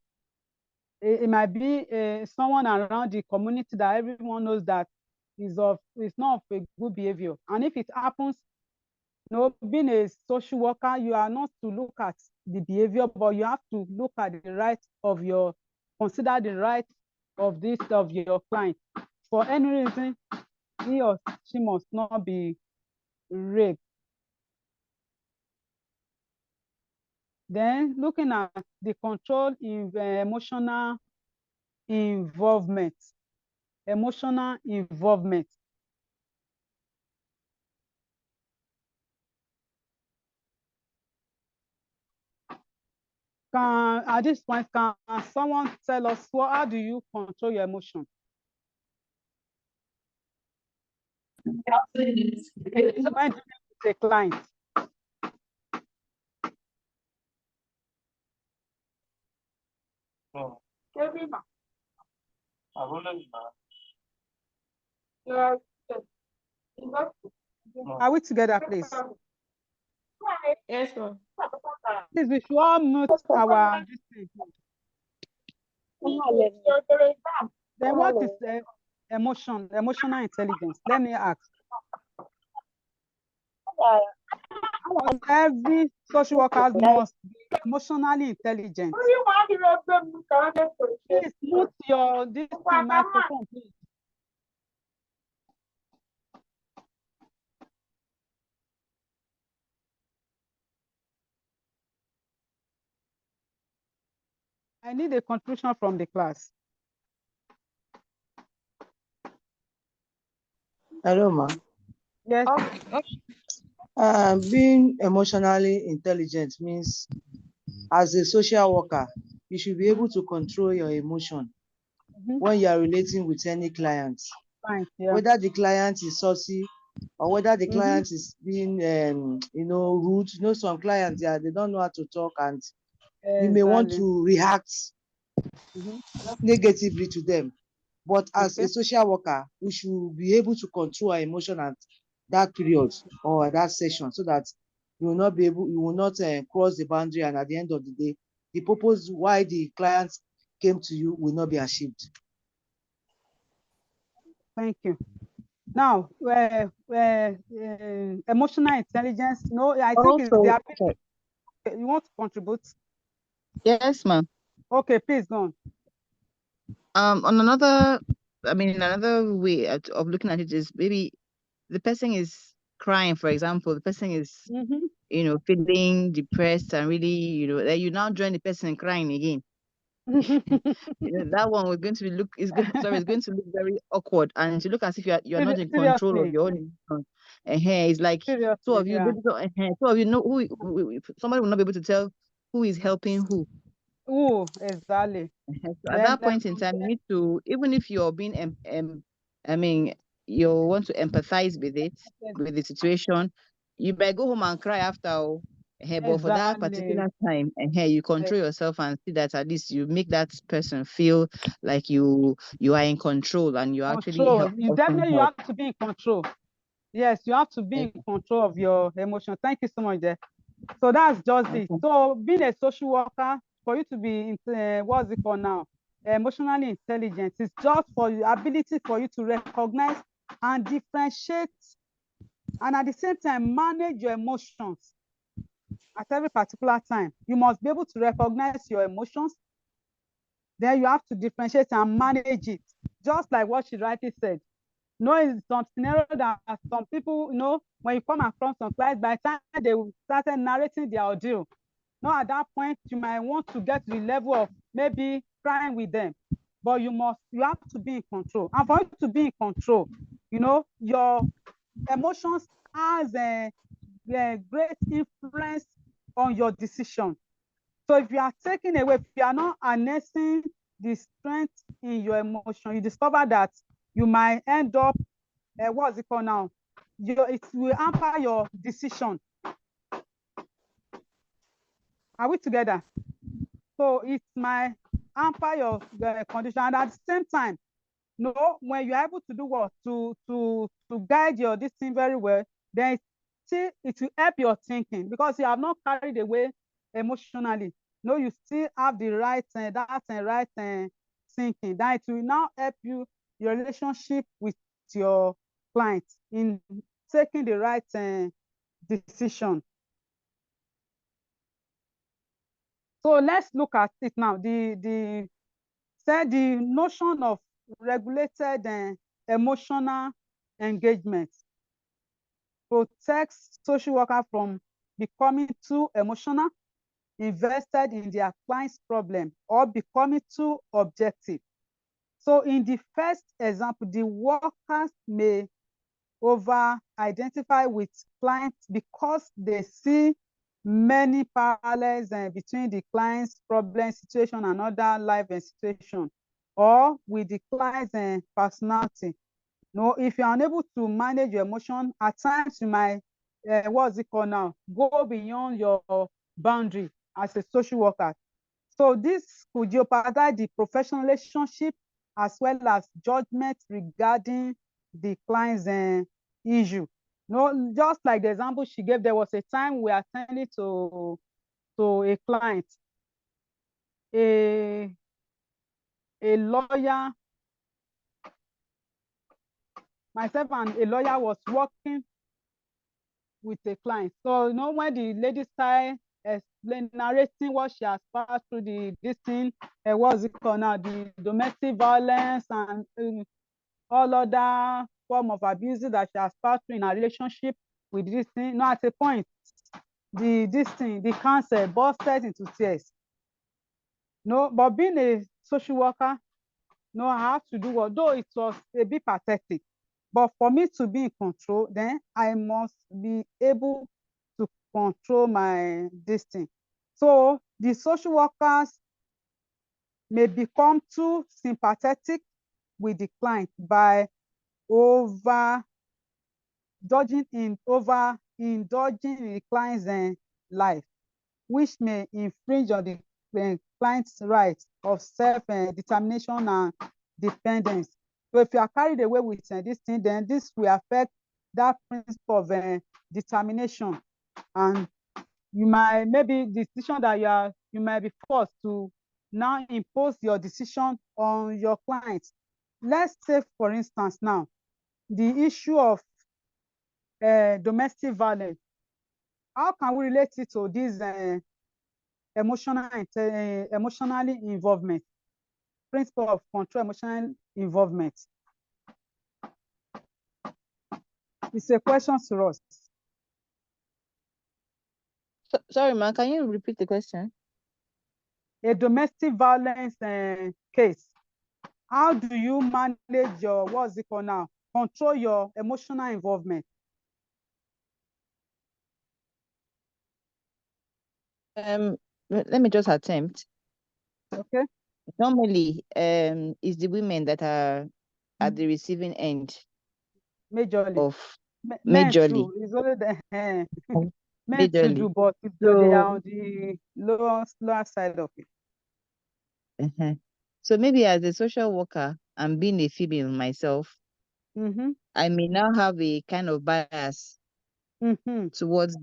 it might be someone around the community that everyone knows that is not of a good behavior. And if it happens, being a social worker, you are not to look at the behavior, but you have to look at the right of consider the right of your client. For any reason, he or she must not be raped. Then looking at the control in emotional involvement. Emotional involvement. At this point, can someone tell us how do you control your emotion? When the client. Are we together, please? Yes, ma'am. Please, we should all mute our this thing. Then what is emotional intelligence? Let me ask. Every social worker must be emotionally intelligent. Please mute your this thing, microphone, please. I need a contribution from the class. Hello, ma. Yes. Being emotionally intelligent means, as a social worker, you should be able to control your emotion when you are relating with any client. Fine, yeah. Whether the client is saucy or whether the client is being, rude. You know, some clients, they don't know how to talk, and you may want to react negatively to them. But as a social worker, we should be able to control our emotion at that period or that session, so that you will not cross the boundary, and at the end of the day, the purpose why the client came to you will not be achieved. Thank you. Now, emotional intelligence. No, I think it's the ability. You want to contribute? Yes, ma'am. Okay, please go on. On another, another way of looking at it is maybe the person is crying, for example. The person is, feeling depressed and really, that you now join the person crying again. That one was going to look is going to look very awkward, and to look as if you're not in control of your own emotion. It's like two of you, two of you know who somebody will not be able to tell who is helping who. Oh, exactly. So at that point in time, you need to, even if you're being you want to empathize with it, with the situation, you better go home and cry after. But for that particular time, you control yourself and see that at least you make that person feel like you are in control, and you actually help. You definitely you have to be in control. Yes, you have to be in control of your emotions. Thank you so much there. So that's just it. So being a social worker, for you to be what's it called now? Emotionally intelligent is just for the ability for you to recognize and differentiate, and at the same time manage your emotions at every particular time. You must be able to recognize your emotions. Then you have to differentiate and manage it, just like what she rightly said. In some scenario that some people, when you come across some clients, by the time they started narrating their ordeal, at that point, you might want to get to the level of maybe crying with them, but you have to be in control. And for you to be in control, your emotions has a great influence on your decision. So if you are taking away, if you are not harnessing the strength in your emotion, you discover that you might end up, what's it called now? It will hamper your decision. Are we together? So it might hamper your condition, and at the same time, when you're able to do what to guide your this thing very well, then it will help your thinking, because you have not carried away emotionally. You still have the right right thinking. That it will now help your relationship with your client in taking the right decision. So let's look at it now. The notion of regulated emotional engagement, protects social worker from becoming too emotional, invested in their client's problem, or becoming too objective. So in the first example, the workers may over-identify with clients because they see many parallels between the client's problem situation and other life situation, or with the client's personality. No, if you're unable to manage your emotion, at times you might, what's it called now, go beyond your boundary as a social worker. So this could jeopardize the professional relationship as well as judgment regarding the client's issue. No, just like the example she gave, there was a time we attended to a client, a lawyer, myself and a lawyer was working with a client. So, when the lady started narrating what she has passed through, this thing, what's it called now, the domestic violence and all other form of abuse that she has passed through in her relationship with this thing. At a point, the counsel bursted into tears. But being a social worker, I have to do what, though it was a bit pathetic, but for me to be in control, then I must be able to control this thing. So the social workers may become too sympathetic with the client by indulging in the client's life, which may infringe on the client's right of self-determination and dependence. So if you are carried away with this thing, then this will affect that principle of determination, and you might, maybe the decision that you might be forced to now impose your decision on your client. Let's say, for instance, now the issue of domestic violence. How can we relate it to this emotionally involvement, principle of control, emotional involvement? It's a question to us. Sorry, ma, can you repeat the question? A domestic violence case. How do you manage your, what's it called now? Control your emotional involvement. Let me just attempt. Okay. Normally, it's the women that are at the receiving end. Majorly. Of Men majorly. too. It's only the men too Majorly. do, but they are on the lower side of it. So maybe as a social worker and being a female myself, I may now have a kind of bias towards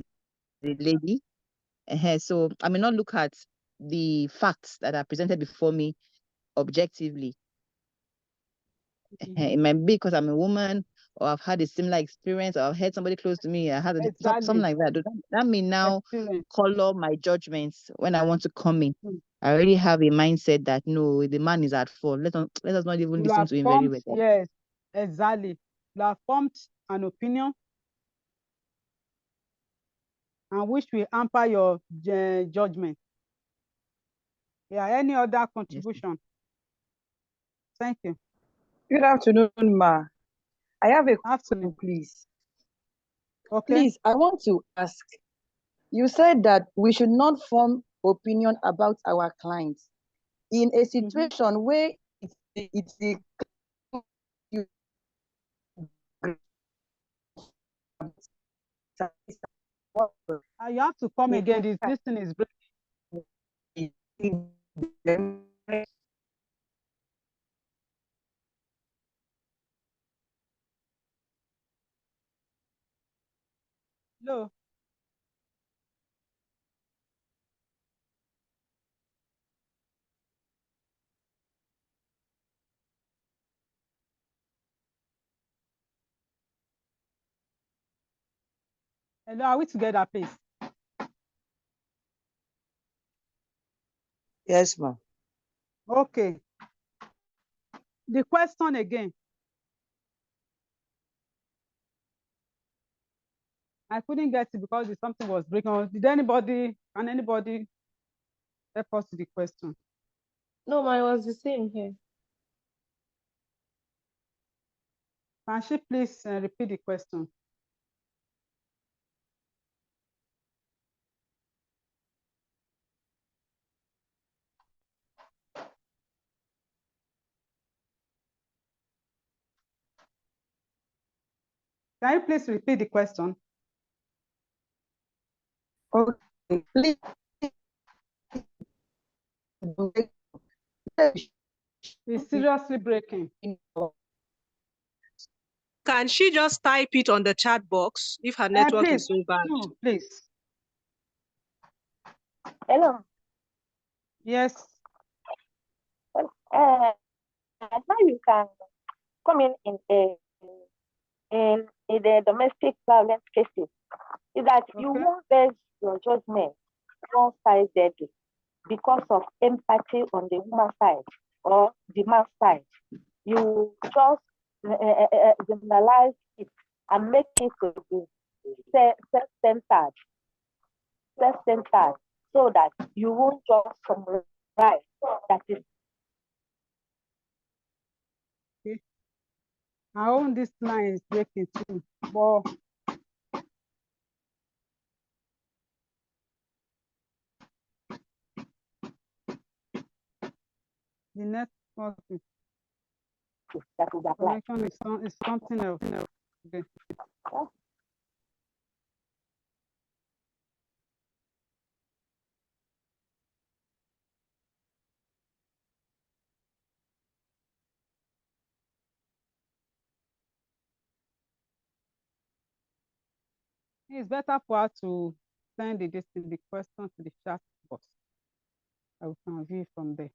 the lady. So I may not look at the facts that are presented before me objectively. It might be because I'm a woman, or I've had a similar experience, or I've had somebody close to me, I had something like that. That may now color my judgments when I want to come in. I already have a mindset that no, the man is at fault. Let us not even listen to him very well. Yes, exactly. You have formed an opinion, and which will hamper your judgment. Yeah, any other contribution? Yes. Thank you. Good afternoon, ma. I have a question, please. Okay. Please, I want to ask. You said that we should not form opinion about our clients in a situation where it's a you have to come again. This thing is breaking. No. Hello, are we together, please? Yes, ma'am. Okay. The question again. I couldn't get it because something was breaking on. Can anybody help us with the question? No, mine was the same here. Can she please repeat the question? Can you please repeat the question? Okay, please. It's seriously breaking. Can she just type it on the chat box if her network is so bad? No, please. Hello. Yes. How you can come in the domestic violence cases is that you won't base your judgment one-sidedly because of empathy on the woman's side or the man's side. You just generalize it and make it to be self-centered, so that you won't just summarize that is. Okay. I own this line is breaking too, but the network is connection is something else. Okay. It's better for her to send the question to the chat box. I can view from there.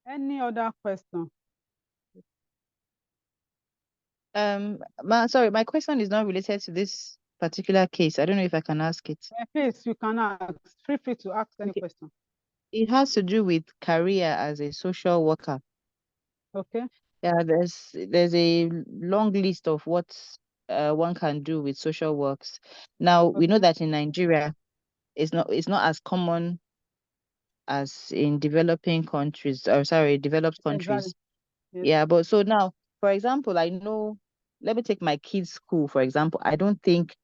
Any other question? Sorry, my question is not related to this particular case. I don't know if I can ask it. Please, you can ask. Feel free to ask any question. It has to do with career as a social worker. Okay. Yeah, there's a long list of what one can do with social works. Now we know that in Nigeria, it's not as common as in developing countries, or sorry, developed countries. Exactly. Yes. Yeah, but so now, for example, I know, let me take my kids' school, for example. I don't think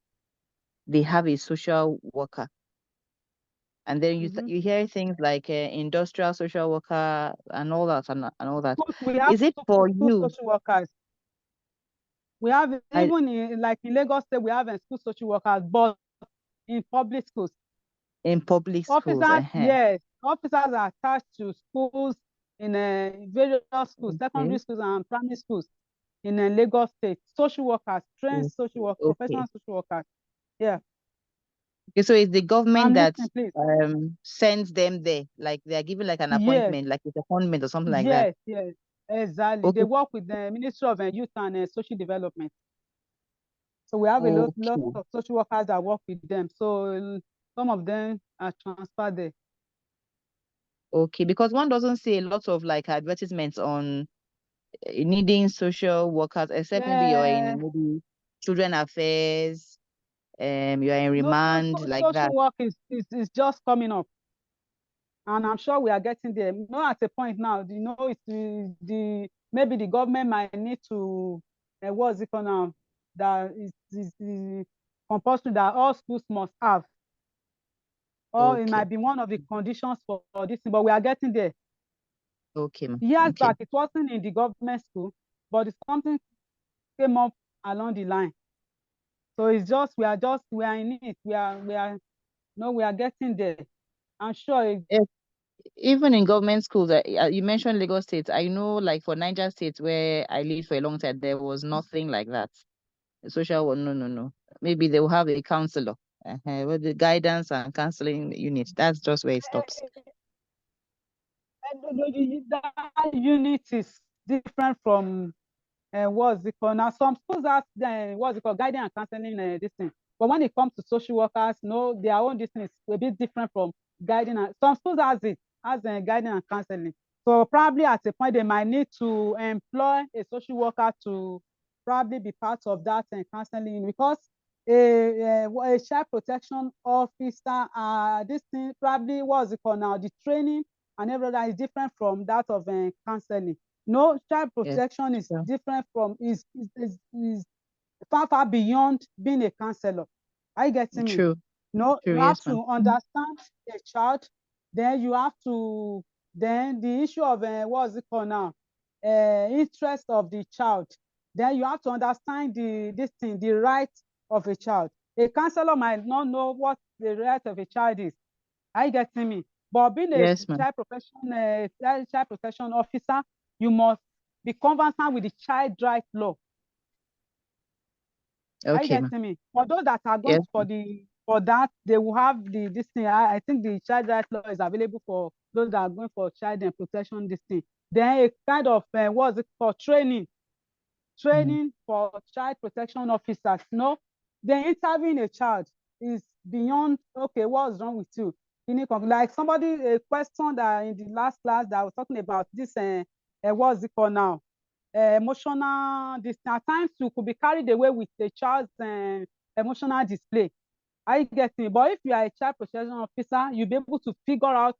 they have a social worker. And then you hear things like industrial social worker and all that and all that. Is it for you? Social workers. We have even in Lagos State, we have school social workers, but in public schools. In public schools, yes, officers are attached to schools in various schools, secondary schools and primary schools in Lagos State. Social workers, trained social workers, professional social workers. Yeah. Okay, so it's the government that sends them there, like they are given like an appointment, like a secondment or something like that. Yes, exactly. They work with the Ministry of Youth and Social Development. So we have a lot of social workers that work with them. So some of them are transferred there. Okay, because one doesn't see a lot of like advertisements on needing social workers, except maybe you're in maybe children affairs, you are in remand, like that. Social work is just coming up, and I'm sure we are getting there. Not at a point now. You know, it's maybe the government might need to what's it called now? That is compulsory that all schools must have. Or it might be one of the conditions for this, but we are getting there. Okay. Years back, it wasn't in the government school, but it's something came up along the line. So it's just we are in it. We are getting there. I'm sure. Even in government schools, you mentioned Lagos State. I know, like for Niger State, where I lived for a long time, there was nothing like that. Social work, no. Maybe they will have a counselor with the guidance and counseling unit. That's just where it stops. That unit is different from what's it called now? Some schools have what's it called, guiding and counseling this thing. But when it comes to social workers, no, their own this thing is a bit different from guiding. And some schools has it as guiding and counseling. So probably at a point they might need to employ a social worker to probably be part of that counseling, because a child protection officer, this thing probably what's it called now? The training and everything is different from that of counseling. No, child protection is different from is far beyond being a counselor. Are you getting me? True. No, True. you have Yes, to understand a child. Then you have to the issue of what's it called now? Interest of the child. Then you have to understand the right of a child. A counselor might not know what the right of a child is. Are you getting me? But being a child protection officer, you must be conversant with the child right law. Are you getting me? For those that are going for that, they will have this thing. I think the child right law is available for those that are going for child and protection this thing. Then a kind of what's it called, training for child protection officers. No, then interviewing a child is beyond, okay, what's wrong with you? Like somebody, a question that in the last class that I was talking about this, what's it called now? Emotional, this at times you could be carried away with the child's emotional display. I get me. But if you are a child protection officer, you'll be able to figure out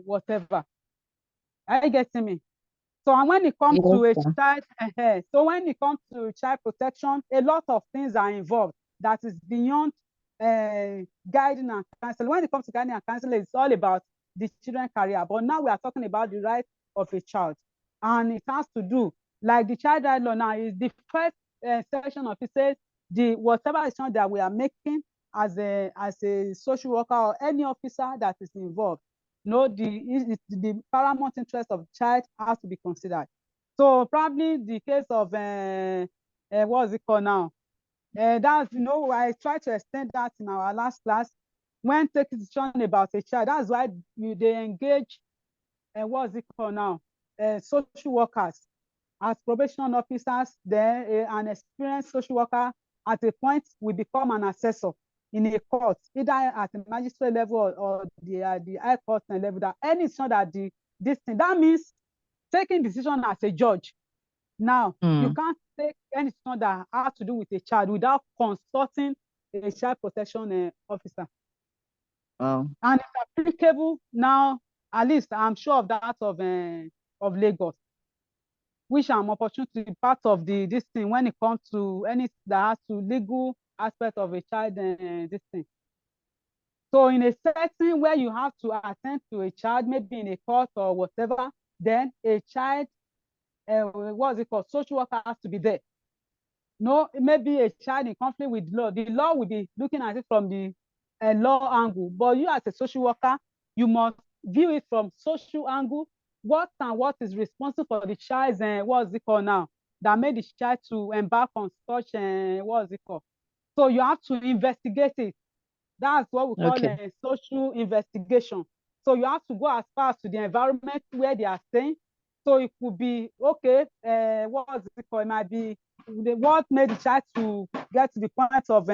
whatever. Are you getting me? So, and when it comes to a child, so when it comes to child protection, a lot of things are involved that is beyond guiding and counseling. When it comes to guiding and counseling, it's all about the children's career. But now we are talking about the right of a child. And it has to do, like the child right law now is the first section of it says, the whatever decision that we are making as a social worker or any officer that is involved, no, the paramount interest of the child has to be considered. So probably the case of what's it called now? That's, you know, I tried to extend that in our last class. When taking decision about a child, that's why they engage what's it called now? Social workers as probation officers. Then an experienced social worker at a point will become an assessor in a court, either at the magistrate level or the high court level. That any decision that this thing, that means taking decision as a judge. Now you can't take any decision that has to do with a child without consulting a child protection officer. And it's applicable now, at least I'm sure of that of Lagos, which I'm opportunity part of this thing when it comes to any that has to legal aspect of a child this thing. So in a setting where you have to attend to a child, maybe in a court or whatever, then a child, what's it called, social worker has to be there. No, maybe a child in conflict with law. The law will be looking at it from the law angle, but you as a social worker, you must view it from social angle. What is responsible for the child's what's it called now, that made the child to embark on such what's it called. So you have to investigate it. That's what we call a social investigation. So you have to go as far as to the environment where they are staying. So it could be, okay, what's it called? It might be what made the child to get to the point of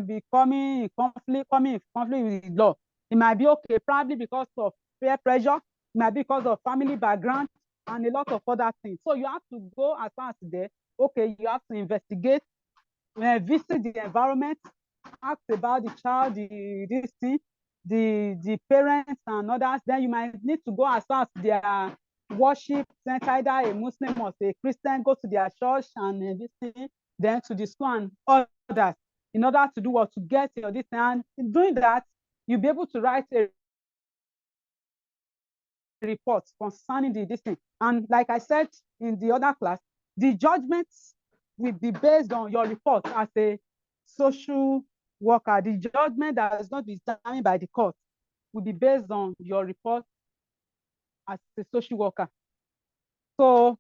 becoming in conflict with the law. It might be, okay, probably because of peer pressure. It might be because of family background and a lot of other things. So you have to go as far as there. Okay, you have to investigate, visit the environment, ask about the child, this thing, the parents and others. Then you might need to go as far as their worship center, either a Muslim or a Christian, go to their church and this thing, then to the school and others, in order to do what, to get your this thing. And in doing that, you'll be able to write a report concerning this thing. And like I said in the other class, the judgments will be based on your report as a social worker. The judgment that is not determined by the court will be based on your report as a social worker. So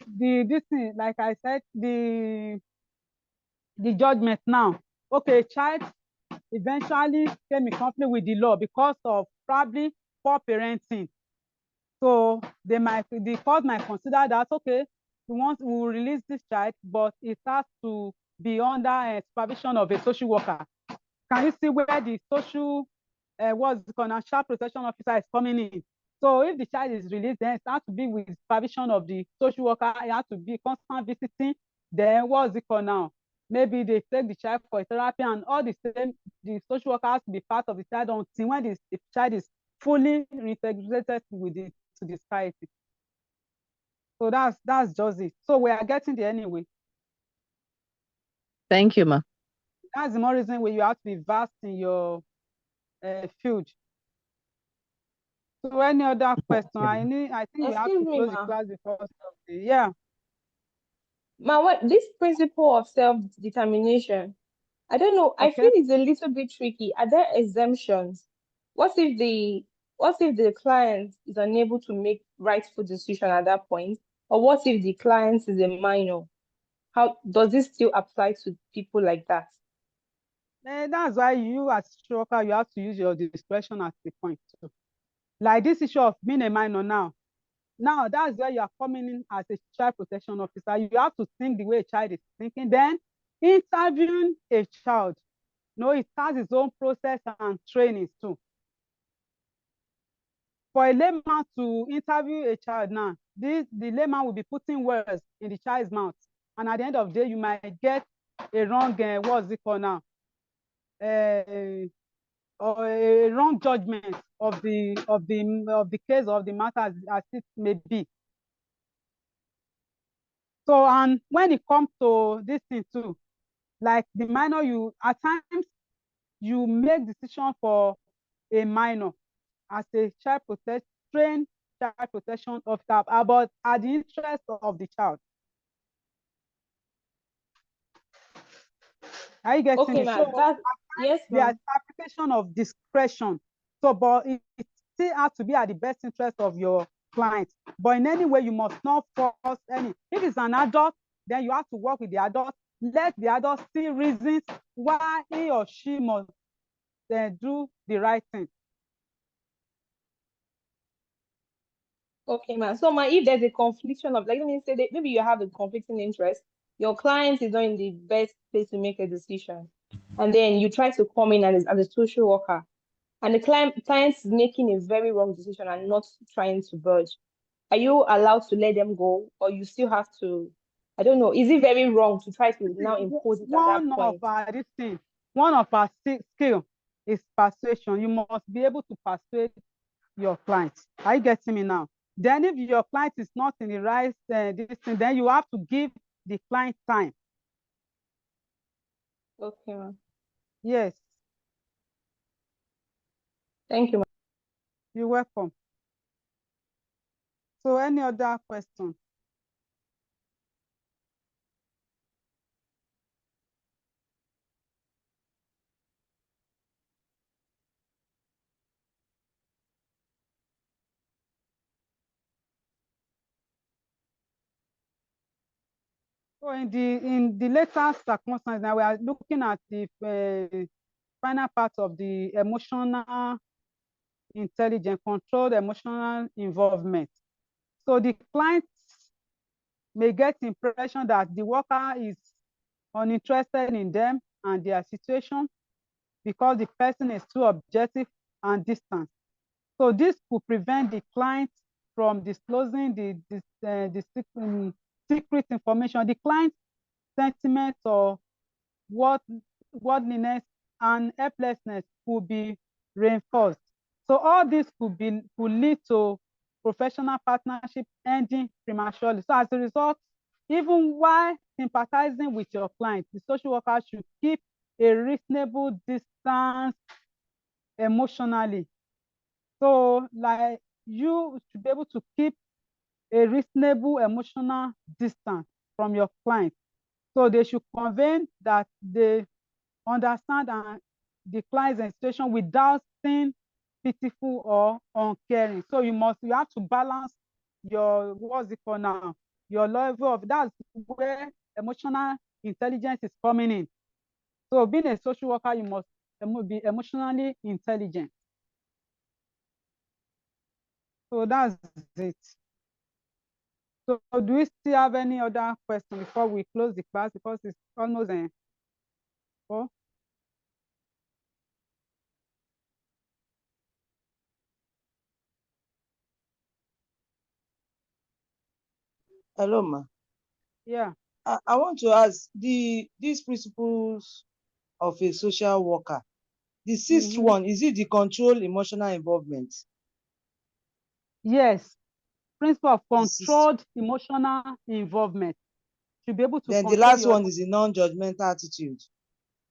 this thing, like I said, the judgment now. Okay, child eventually came in conflict with the law because of probably poor parenting. So the court might consider that, okay, we will release this child, but it has to be under supervision of a social worker. Can you see where the social what's the child protection officer is coming in? So if the child is released, then it has to be with supervision of the social worker. It has to be constant visiting. Then what's it called now? Maybe they take the child for therapy, and all the same, the social worker has to be part of the child until when the child is fully reintegrated with the to the society. So that's just it. So we are getting there anyway. Thank you, ma. That's the more reason why you have to be vast in your field. So any other question? I think we have to close the class because of the yeah. Ma, what this principle of self-determination, I don't know. I feel it's a little bit tricky. Are there exemptions? What if the client is unable to make rightful decision at that point? Or what if the client is a minor? How does this still apply to people like that? That's why you as a worker, you have to use your discretion at the point too. Like this issue of being a minor now. Now that's where you are coming in as a child protection officer. You have to think the way a child is thinking. Then interviewing a child, it has its own process and training too. For a layman to interview a child now, the layman will be putting words in the child's mouth. And at the end of the day, you might get a wrong, what's it called now? Or a wrong judgment of the case of the matter as it may be. So, and when it comes to this thing too, like the minor, at times you make decision for a minor as a trained child protection officer about at the interest of the child. Are you getting it? So yes, there's application of discretion. So, but it still has to be at the best interest of your client. But in any way, you must not force any. If it's an adult, then you have to work with the adult. Let the adult see reasons why he or she must do the right thing. Okay, ma'am. So, if there's a confliction of, like, let me say that maybe you have a conflicting interest, your client is not in the best place to make a decision, and then you try to come in as a social worker, and the client is making a very wrong decision and not trying to budge. Are you allowed to let them go, or you still have to? I don't know. Is it very wrong to try to now impose it at that point? One of our skill is persuasion. You must be able to persuade your client. Are you getting me now? Then if your client is not in the right this thing, then you have to give the client time. Okay, ma'am. Yes. Thank you, ma'am. You're welcome. So any other question? So in the later circumstances, now we are looking at the final part of the emotional intelligence, controlled emotional involvement. So the client may get the impression that the worker is uninterested in them and their situation because the person is too objective and distant. So this could prevent the client from disclosing the secret information. The client's sentiment or worldliness and helplessness could be reinforced. So all this could lead to professional partnership ending prematurely. So as a result, even while sympathizing with your client, the social worker should keep a reasonable distance emotionally. So like you should be able to keep a reasonable emotional distance from your client. So they should convey that they understand and the client's situation without being pitiful or uncaring. So you have to balance your, what's it called now? Your level of, that's where emotional intelligence is coming in. So being a social worker, you must be emotionally intelligent. So that's it. So do we still have any other question before we close the class, because it's almost 4? Hello, ma. Yeah. I want to ask these principles of a social worker. The 6th one, is it the control emotional involvement? Yes. Principle of controlled emotional involvement. To be able to Then the control last one is the non-judgmental attitude.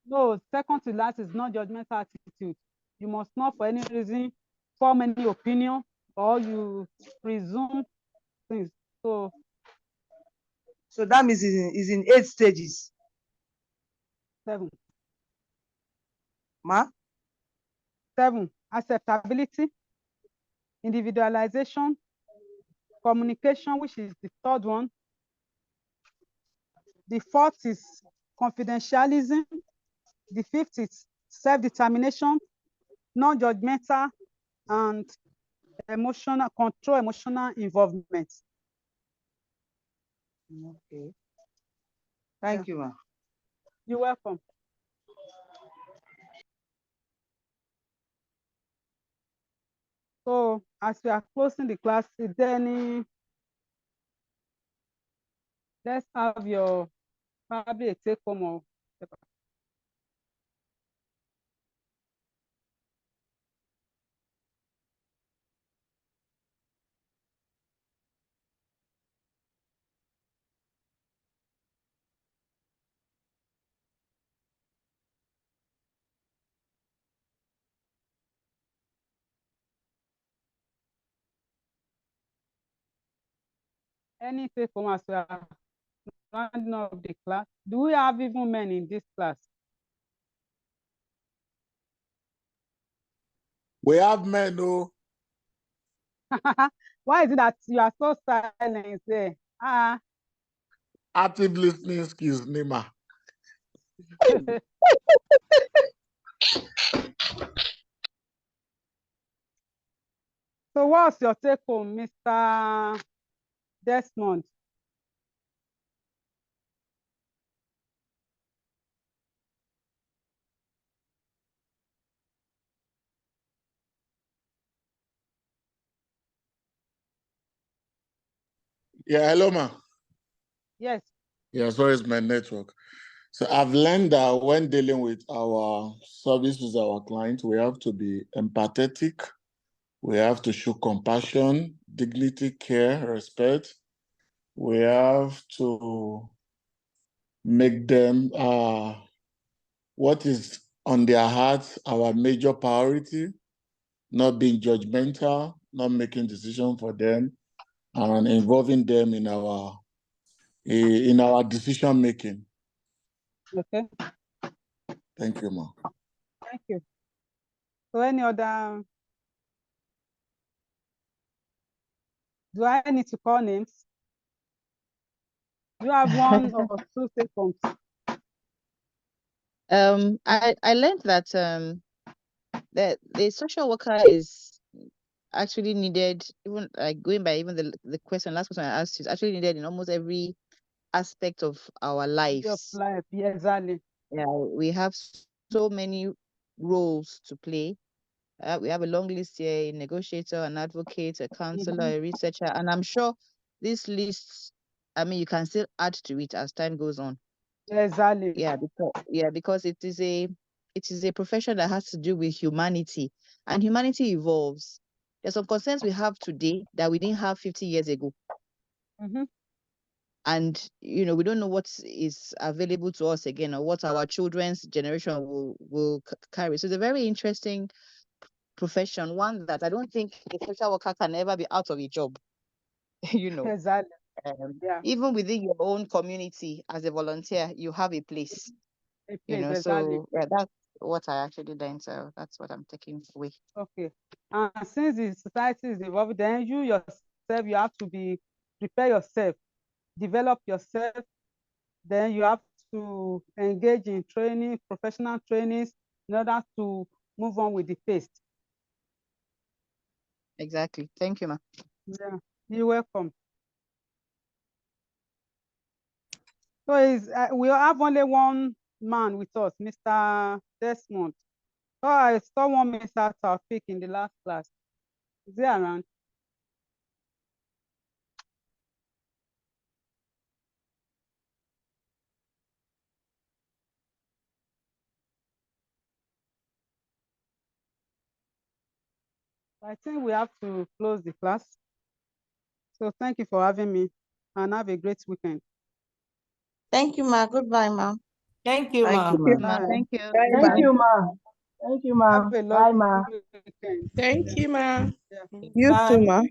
No, second to last is non-judgmental attitude. You must not for any reason form any opinion or you presume things. So that means it's in 8 stages. 7. Ma? 7. Acceptability, individualization, communication, which is the 3rd one. The 4th is confidentialism. The 5th is self-determination, non-judgmental, and control emotional involvement. Okay. Thank you, ma. You're welcome. So as we are closing the class, is there any, let's have your probably a take home or any take home as we are rounding up the class. Do we have even men in this class? We have men, oh. Why is it that you are so silent there? Active listening skills, Nima. So what's your take home, Mr. Desmond? Yeah, hello, ma. Yes. Yeah, sorry, it's my network. So I've learned that when dealing with our services, our clients, we have to be empathetic. We have to show compassion, dignity, care, respect. We have to make them what is on their hearts our major priority, not being judgmental, not making decisions for them, and involving them in our decision making. Okay. Thank you, ma. Thank you. So any other, do I need to call names? You have 1 or 2 seconds. I learned that the social worker is actually needed, even like going by even the last question I asked, is actually needed in almost every aspect of our lives. Life, yeah, exactly. Yeah, we have so many roles to play. We have a long list here: a negotiator, an advocate, a counselor, a researcher, and I'm sure this list, I mean, you can still add to it as time goes on. Exactly. Because it is a profession that has to do with humanity, and humanity evolves. There's some concerns we have today that we didn't have 50 years ago. And we don't know what is available to us again, or what our children's generation will carry. So it's a very interesting profession, one that I don't think a social worker can ever be out of a job. Exactly. Even within your own community as a volunteer, you have a place. Exactly. So yeah, that's what I actually learned. So that's what I'm taking away. Okay. And since the society is evolving, then you yourself, you have to prepare yourself, develop yourself. Then you have to engage in training, professional trainings, in order to move on with the pace. Exactly. Thank you, ma. Yeah, you're welcome. So we have only one man with us, Mr. Desmond. Oh, I saw one Mr. Taufik in the last class. Is he around? I think we have to close the class. So thank you for having me and have a great weekend. Thank you, ma. Goodbye, ma. Thank you, Thank ma. you, ma. Bye. Thank you. Thank Bye. you, ma. Thank you, ma. Have a Bye, lovely ma. weekend. Thank you, ma. Yeah. You too, Bye. ma.